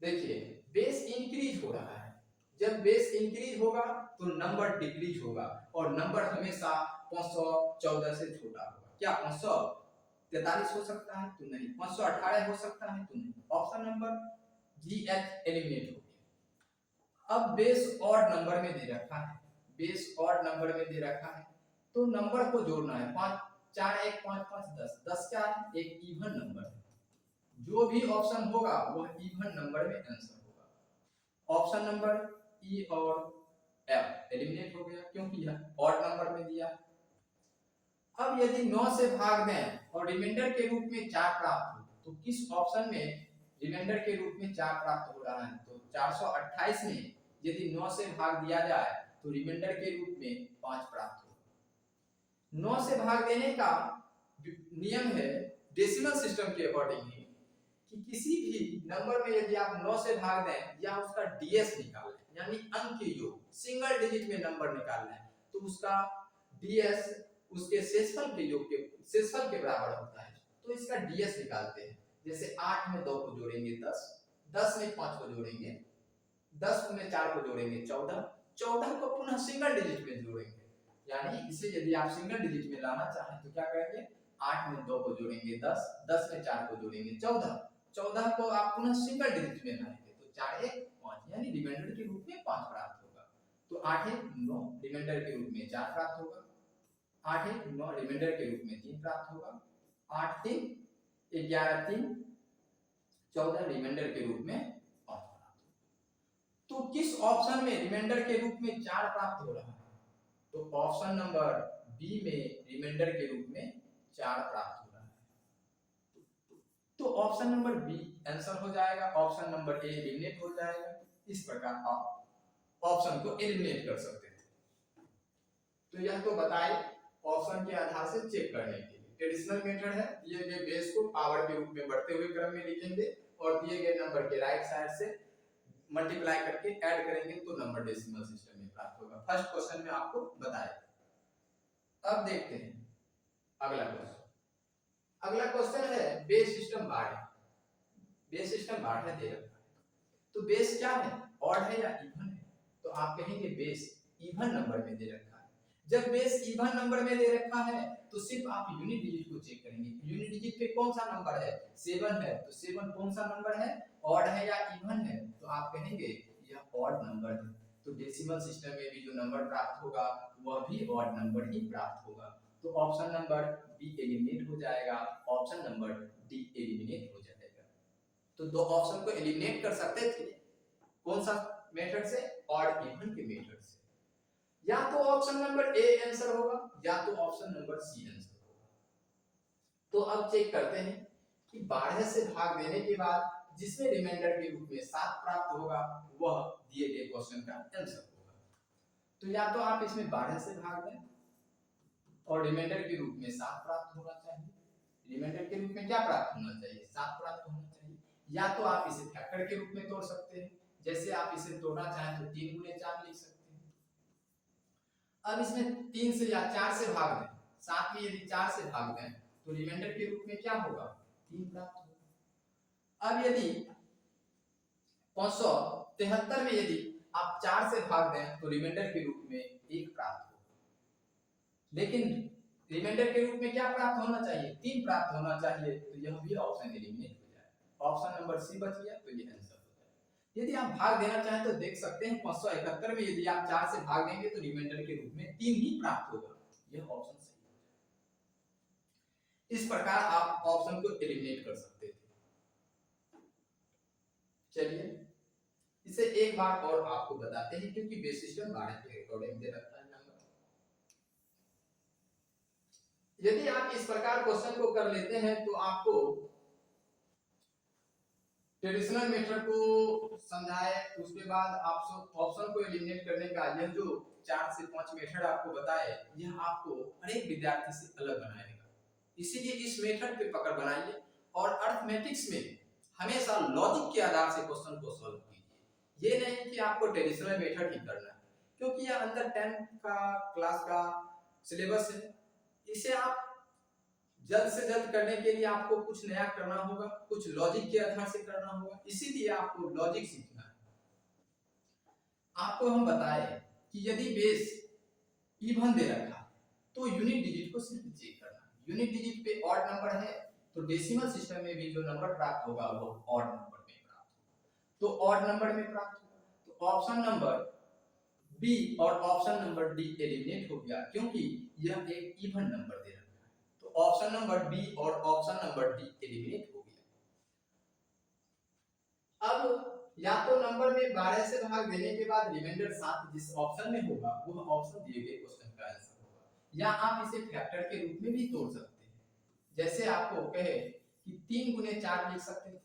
देखिए बेस इंक्रीज हो रहा है। जब बेस इंक्रीज होगा तो नंबर डिक्रीज होगा और नंबर हमेशा 514 से छोटा होगा। क्या 543 हो सकता है? तो नहीं। 518 हो सकता है? तो नहीं। ऑप्शन नंबर जी एच एलिमिनेट हो गया। अब बेस ऑड नंबर में दे रखा है, बेस ऑड नंबर में दे रखा है तो नंबर को जोड़ना है। 5 4 1 5 5 10, 10 क्या है, एक इवन नंबर है। जो भी ऑप्शन होगा वह इवन नंबर में आंसर होगा। ऑप्शन नंबर ई और एफ एलिमिनेट हो गया क्योंकि यह ऑड नंबर में दिया। अब यदि 9 से भाग दें और रिमाइंडर के रूप में 4 प्राप्त हो तो किस ऑप्शन में रिमाइंडर के रूप में 4 प्राप्त हो रहा है? तो 428 में यदि 9 से भाग दिया जाए तो रिमाइंडर के रूप में 5 प्राप्त होगा। 9 से भाग देने का नियम है डेसिमल सिस्टम के अकॉर्डिंग ही कि किसी भी नंबर में यदि आप 9 से भाग दें या उसका डीएस निकाल लें, यानी अंक के योग, सिंगल डिजिट में नंबर निकाल लें, तो उसका डीएस उसके शेषफल के योग के शेषफल के बराबर होता है। तो इसका डीएस निकालते हैं। जैसे 8 में 2 को जोड़ेंगे 10, 10 में 5 को जोड़ेंगे 10, में 4 को जोड़ेंगे 14, 14 को पुनः सिंगल डिजिट में जोड़ेंगे। यानी इसे यदि आप सिंगल डिजिट में लाना चाहें तो क्या करेंगे, 8 में 2 को जोड़ेंगे 10, 10 में 4 को जोड़ेंगे 14, 14 को आप पुनः सिंगल डिजिट में लाएंगे तो 4 1 5, यानी रिमाइंडर के रूप में 5 प्राप्त होगा। तो 8 1 9, रिमाइंडर के रूप में 4 प्राप्त होगा। 8 1 9, रिमाइंडर के रूप में 3 प्राप्त होगा। 8 3 11 3 14 रिमाइंडर के रूप में 5 प्राप्त होगा। तो किस ऑप्शन में रिमाइंडर के रूप में 4 प्राप्त हो रहा है? तो ऑप्शन नंबर बी में रिमाइंडर के रूप में 4 प्राप्त हो रहा है। तो ऑप्शन नंबर बी आंसर हो जाएगा, ऑप्शन नंबर ए एलिमिनेट हो जाएगा। इस प्रकार आप ऑप्शन को एलिमिनेट कर सकते हैं। तो यह तो बताए ऑप्शन के आधार से चेक करने के लिए। ट्रेडिशनल मेथड है, दिए गए बेस को पावर के रूप में बढ़ते हुए क्रम में लिखेंगे और दिए गए नंबर के राइट साइड से मल्टीप्लाई करके ऐड करेंगे तो नंबर डेसिमल सिस्टम में प्राप्त होगा। फर्स्ट क्वेश्चन में आपको बताया। अब देखते हैं अगला क्वेश्चन। अगला क्वेश्चन है बेस सिस्टम बार है। बेस सिस्टम बार है दे रखा है, तो बेस क्या है, ऑड है या इवन है? तो आप कहेंगे बेस इवन नंबर में दे रखा है। जब बेस इवन नंबर में दे रखा है तो सिर्फ आप यूनिट डिजिट को चेक करेंगे। यूनिट डिजिट पे कौन सा नंबर है, 7 है, तो 7 कौन सा नंबर है, ऑड है या इवन है? तो आप कहेंगे यह ऑड नंबर है। तो डेसिमल सिस्टम में भी जो नंबर प्राप्त होगा वह भी ऑड नंबर ही प्राप्त होगा। तो ऑप्शन नंबर बी एलिमिनेट हो जाएगा, ऑप्शन नंबर डी एलिमिनेट हो जाएगा। तो दो ऑप्शन को एलिमिनेट कर सकते थे, कौन सा मेथड से, ऑड इवन के मेथड से। या तो ऑप्शन नंबर ए आंसर होगा या तो ऑप्शन नंबर सी आंसर होगा। तो अब चेक करते हैं कि 12 से भाग देने के बाद जिसमें रिमाइंडर के रूप में 7 प्राप्त होगा वह दिए गए क्वेश्चन का आंसर होगा। तो या तो आप इसमें 12 से भाग दें और रिमाइंडर के रूप में 7 प्राप्त होना चाहिए। रिमाइंडर के रूप में क्या प्राप्त होना चाहिए, 7 प्राप्त होना चाहिए। या तो आप इसे फैक्टर के रूप में तोड़ सकते हैं, जैसे आप इसे तोड़ना चाहें तो 3 गुणे 4 लिख सकते हैं। अब इसमें 3 से या 4 से भाग दें, 7 में यदि 4 से भाग दें तो रिमाइंडर के रूप में क्या होगा, 3 प्राप्त होगा। अब यदि 573 में यदि आप 4 से भाग दें तो रिमाइंडर के रूप में 1 प्राप्त होगा। लेकिन रिमाइंडर के रूप में क्या प्राप्त होना चाहिए, 3 प्राप्त होना चाहिए। तो यह भी ऑप्शन एलिमिनेट हो जाएगा। ऑप्शन नंबर सी बच गया, तो ये आंसर हो जाएगा। यदि आप भाग देना चाहें तो देख सकते हैं 571 में यदि आप 4 से भाग देंगे तो रिमाइंडर के रूप में 3 ही प्राप्त होगा। यह ऑप्शन सही है। इस प्रकार आप ऑप्शन को एलिमिनेट कर सकते थे। चलिए इसे एक बार और आपको बताते हैं, क्योंकि बेस सिस्टम 12 के अकॉर्डिंग दे रखा है नंबर। यदि आप इस प्रकार क्वेश्चन को कर लेते हैं तो आपको ट्रेडिशनल मेथड को समझाए, उसके बाद आप ऑप्शन को एलिमिनेट करने का यह जो 4 से 5 मेथड आपको बताए, यह आपको हर एक विद्यार्थी से अलग बनाएगा। इसीलिए इस मेथड पे पकड़ बनाइए और अर्थमेटिक्स में हमेशा लॉजिक के आधार से क्वेश्चन को सॉल्व कीजिए। ये नहीं कि आपको ट्रेडिशनल मेथड ही करना है, क्योंकि यह अंदर 10th का क्लास का सिलेबस है। इसे आप जल्द से जल्द करने के लिए आपको कुछ नया करना होगा, कुछ लॉजिक के आधार से करना होगा। इसीलिए आपको लॉजिक सीखना है। आपको हम बताए कि यदि बेस इवन दे रखा है तो यूनिट डिजिट को सिर्फ चेक करना है। यूनिट डिजिट पे ऑड नंबर है तो डेसिमल सिस्टम में भी जो नंबर प्राप्त होगा वो ऑड नंबर में प्राप्त होगा। तो ऑड नंबर में प्राप्त होगा। तो ऑप्शन नंबर बी और ऑप्शन नंबर डी एलिमिनेट हो गया, क्योंकि यह एक इवन नंबर दे रखा है। तो ऑप्शन नंबर बी और ऑप्शन नंबर डी एलिमिनेट हो गया। अब या तो नंबर में 12 से भाग देने के बाद रिमाइंडर 7 जिस ऑप्शन में होगा वह ऑप्शन दिए गए क्वेश्चन का आंसर होगा। या आप इसे फैक्टर के रूप में भी तोड़ सकते हैं, जैसे आपको कहे कि 3 गुने 4 लिख सकते हैं।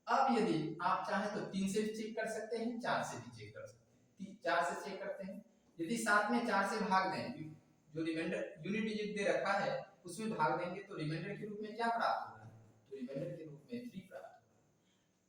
अब यदि आप चाहें तो 3 से भी चेक कर सकते हैं, 4 से भी चेक कर सकते हैं। 4 से चेक करते हैं, यदि 7 में 4 से भाग दें, जो रिमाइंडर यूनिट डिजिट दे रखा है उसमें भाग देंगे तो रिमाइंडर के रूप में क्या प्राप्त होगा, तो रिमाइंडर के रूप में 3 प्राप्त होगा।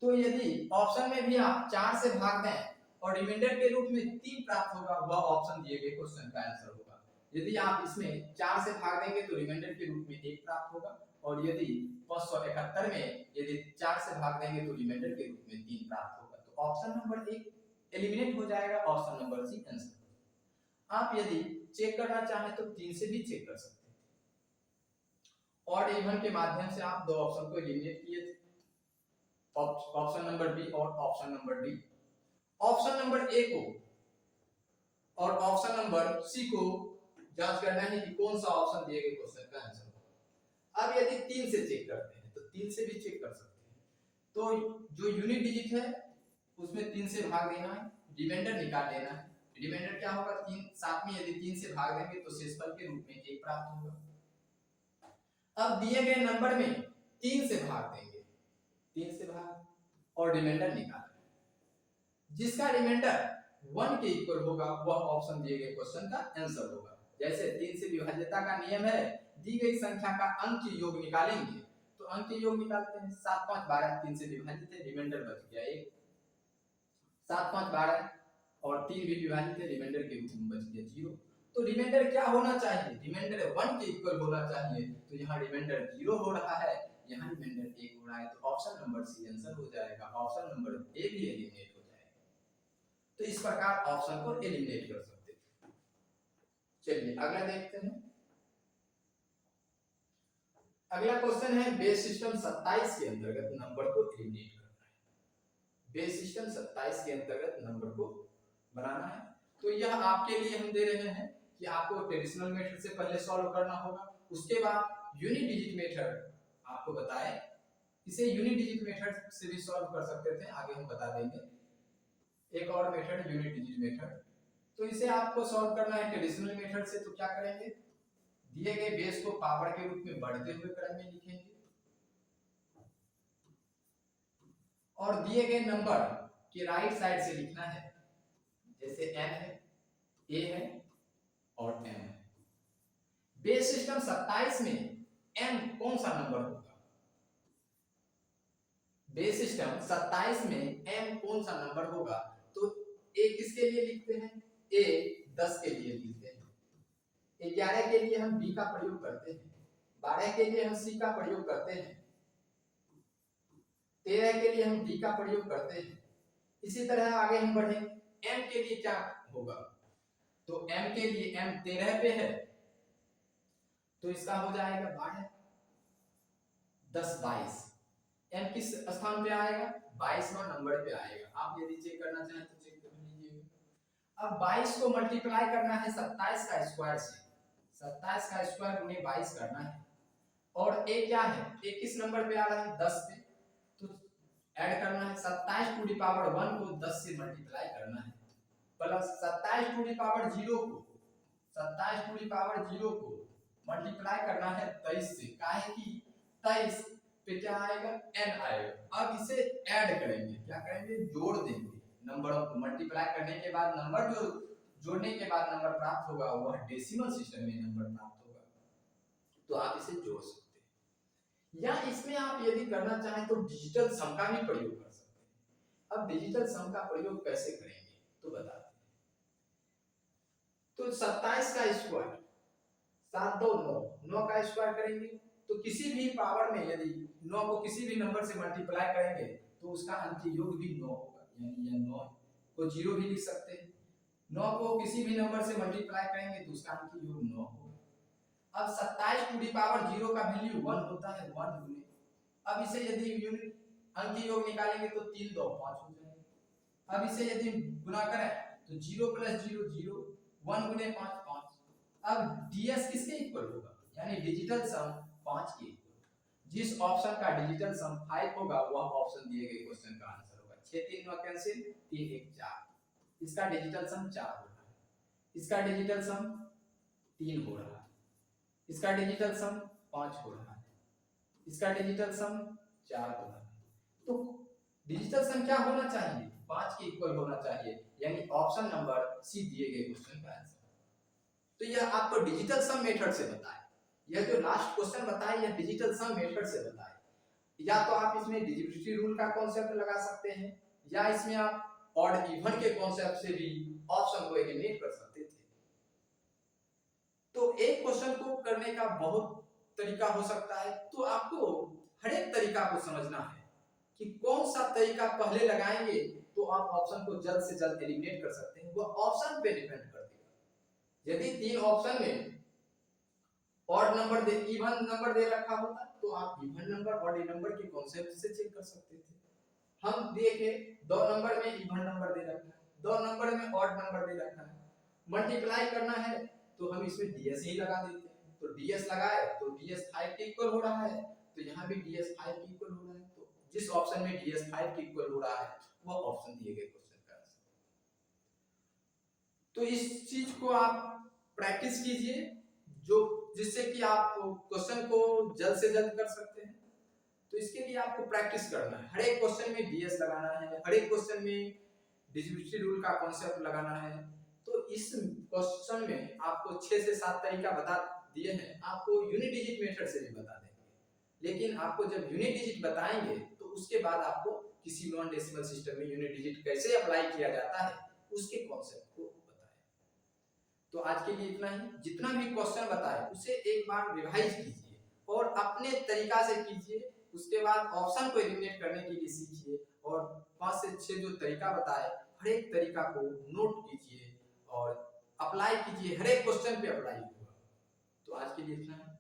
तो यदि ऑप्शन में भी आप 4 से भाग दें और रिमाइंडर के रूप में 3 प्राप्त होगा, वह ऑप्शन दिए गए क्वेश्चन का आंसर होगा। यदि आप इसमें 4 से भाग देंगे तो रिमाइंडर के रूप में 1 प्राप्त होगा, और यदि 571 में यदि 4 से भाग देंगे तो रिमाइंडर के रूप में 3 प्राप्त होगा। तो ऑप्शन नंबर 1 एलिमिनेट हो जाएगा, ऑप्शन नंबर सी आंसर। आप यदि चेक करना चाहें तो 3 से भी चेक कर सकते हैं। ऑड इवन के माध्यम से आप दो ऑप्शन को एलिमिनेट किए थे, ऑप्शन नंबर बी और option number D. Option number A को और ऑप्शन नंबर सी को जांच करना है कि कौन सा ऑप्शन दिए गए क्वेश्चन का आंसर होगा। अब यदि 3 से चेक करते हैं तो 3 से भी चेक कर सकते हैं। तो जो यूनिट डिजिट है उसमें 3 से भाग देना है, रिमाइंडर निकाल लेना है। रिमाइंडर क्या होगा, 3 साथ में यदि 3 से भाग देंगे तो शेषफल के रूप में 1 प्राप्त होगा। अब दिए गए नंबर में 3 से भाग देंगे, 3 से भाग और रिमाइंडर निकालेंगे। जिसका रिमाइंडर 1 के इक्वल होगा वह ऑप्शन दिए गए क्वेश्चन का आंसर होगा। जैसे 3 से विभाज्यता का नियम है, दी गई संख्या का अंक योग निकालेंगे, तो अंक योग निकालते हैं। 7 5 12 3 से विभाजित है, रिमाइंडर बच गया 1। 7 5 12 और 3 भी विभाजित है, रिमाइंडर के रूप में बच गया 0। तो रिमाइंडर क्या होना चाहिए, रिमाइंडर 1 के इक्वल होना चाहिए। तो यहाँ रिमाइंडर 0 हो रहा है, यहाँ रिमाइंडर 1 हो रहा है, तो ऑप्शन नंबर सी आंसर हो जाएगा। ऑप्शन नंबर ए भी एलिमिनेट हो जाएगा। तो इस प्रकार ऑप्शन को एलिमिनेट कर सकते हैं। चलिए अगला देखते हैं। अगला क्वेश्चन है बेस सिस्टम 27 के अंतर्गत नंबर को एलिमिनेट करना है। बेस सिस्टम 27 के अंतर्गत नंबर को बनाना है। तो यह आपके लिए हम दे रहे हैं कि आपको ट्रेडिशनल मेथड से पहले सॉल्व करना होगा, उसके बाद यूनिट डिजिट मेथड आपको बताए। इसे यूनिट डिजिट मेथड से भी सॉल्व कर सकते थे, आगे हम बता देंगे। एक और मेथड यूनिट डिजिट मेथड, तो इसे आपको सॉल्व करना है ट्रेडिशनल मेथड से। तो क्या करेंगे, दिए गए बेस को पावर के रूप में बढ़ते हुए क्रम में लिखेंगे और दिए गए नंबर के राइट साइड से लिखना है। जैसे n है, a है और m है। बेस सिस्टम 27 में m कौन सा नंबर होगा, बेस सिस्टम 27 में m कौन सा नंबर होगा। तो a किसके लिए लिखते हैं, a 10 के लिए लिखते हैं, 11 के लिए हम b का प्रयोग करते हैं, 12 के लिए हम c का प्रयोग करते हैं, 13 के लिए हम d का प्रयोग करते हैं। इसी तरह आगे हम बढ़ें, m के लिए क्या होगा, तो m के लिए m 13 पे है, तो इसका हो जाएगा 12 10 22। m किस स्थान पे आएगा, 22वां नंबर पे आएगा। आप यदि चेक करना चाहें तो चेक कर लीजिएगा। अब 22 को मल्टीप्लाई करना है 27 का स्क्वायर से, 27 का स्क्वायर गुने 22 करना है। और a क्या है, a किस नंबर पे आ रहा है, 10 पे, तो ऐड करना है 27 टू द पावर 1 को 10 से मल्टीप्लाई करना है, प्लस 27 टू द पावर 0 को, 27 टू द पावर 0 को मल्टीप्लाई करना है 23 से, काहे कि 23 पे क्या आएगा, n आएगा। अब इसे ऐड करेंगे, क्या करेंगे, जोड़ देंगे नंबरों को। मल्टीप्लाई करने के बाद नंबर जो जोड़ने के बाद नंबर प्राप्त होगा वह डेसिमल सिस्टम में नंबर प्राप्त होगा, तो आप इसे जोड़ सकते हैं। या इसमें आप यदि करना चाहें तो डिजिटल सम का भी प्रयोग कर सकते हैं। अब डिजिटल सम का प्रयोग कैसे करेंगे तो बताते हैं। तो 27 का स्क्वायर 7 2 9, 9 का स्क्वायर करेंगे तो किसी भी पावर में यदि 9 को किसी भी नंबर से मल्टीप्लाई करेंगे तो उसका अंकीय योग भी 9 होगा, यानी यह 9 को 0 भी लिख सकते हैं। 9 को किसी भी नंबर से मल्टीप्लाई करेंगे तो उसका अंकीय योग 9 होगा। अब 27 टू द पावर 0 का वैल्यू 1 होता है, 1 गुने, अब इसे यदि यूनिट अंकीय योग निकालेंगे तो 3 2 5 हो जाएगा। अब इसे यदि गुना करें तो 0 + 0 0, 1 गुने 5 5। अब ds किसके इक्वल होगा, यानी डिजिटल सम 5 के इक्वल। जिस ऑप्शन का डिजिटल सम 5 होगा वह ऑप्शन दिए गए क्वेश्चन का आंसर होगा। 6 3 9 कैंसिल, 3 1 4, इसका डिजिटल सम 4 हो रहा है, इसका डिजिटल सम 3 हो रहा है, इसका डिजिटल सम 5 हो रहा है, इसका डिजिटल सम 4 हो रहा है। तो डिजिटल सम क्या होना चाहिए, 5 के इक्वल होना चाहिए, यानी ऑप्शन नंबर सी दिए गए क्वेश्चन का आंसर। तो यह आपको डिजिटल सम मेथड से बताए, यह जो लास्ट क्वेश्चन बताए यह डिजिटल सम मेथड से बताए। या तो आप इसमें डिजिबिलिटी रूल का कॉन्सेप्ट लगा सकते हैं, या इसमें आप ऑड इवन के कॉन्सेप्ट से भी ऑप्शन को एलिमिनेट कर सकते थे। तो एक क्वेश्चन को करने का बहुत तरीका हो सकता है, तो आपको हर एक तरीका को समझना है कि कौन सा तरीका पहले लगाएंगे तो आप ऑप्शन को जल्द से जल्द एलिमिनेट कर सकते हैं, वह ऑप्शन पे डिपेंड करता है। यदि 3 ऑप्शन में ऑड नंबर दे इवन नंबर दे रखा होता तो आप इवन नंबर ऑड नंबर के कॉन्सेप्ट से चेक कर सकते थे। हम देखें 2 नंबर में इवन नंबर दे रखा है, 2 नंबर में ऑड नंबर दे रखा है, मल्टीप्लाई करना है तो हम इसमें ds ही लगा देते हैं। तो ds लगाए तो ds 5 के इक्वल हो रहा है, तो यहाँ भी DS5 के इक्वल हो रहा है, तो जिस ऑप्शन में DS5 के इक्वल हो रहा है वह ऑप्शन दिए गए क्वेश्चन का आंसर। तो इस चीज को आप प्रैक्टिस कीजिए, जो जिससे कि आप क्वेश्चन को जल्द से जल्द कर सकते हैं। तो इसके लिए आपको प्रैक्टिस करना है, हर एक क्वेश्चन में DS लगाना है, हर एक क्वेश्चन में डिजिटल रूल का कॉन्सेप्ट लगाना है। तो इस क्वेश्चन में आपको 6 से 7 तरीका बता दिए हैं, आपको यूनिट डिजिट मेथड से भी बता देंगे। लेकिन आपको जब यूनिट डिजिट बताएंगे तो उसके बाद आपको किसी नॉन डेसिमल सिस्टम में यूनिट डिजिट कैसे अप्लाई किया जाता है उसके कॉन्सेप्ट को बताएं। तो आज के लिए इतना ही। जितना भी क्वेश्चन बताए उसे एक बार रिवाइज कीजिए और अपने तरीका से कीजिए। उसके बाद ऑप्शन को एलिमिनेट करने के लिए सीखिए और 5 से 6 जो तरीका बताए हर एक तरीका को नोट कीजिए और अप्लाई कीजिए, हर एक क्वेश्चन पे अप्लाई होगा। तो आज के लिए इतना है।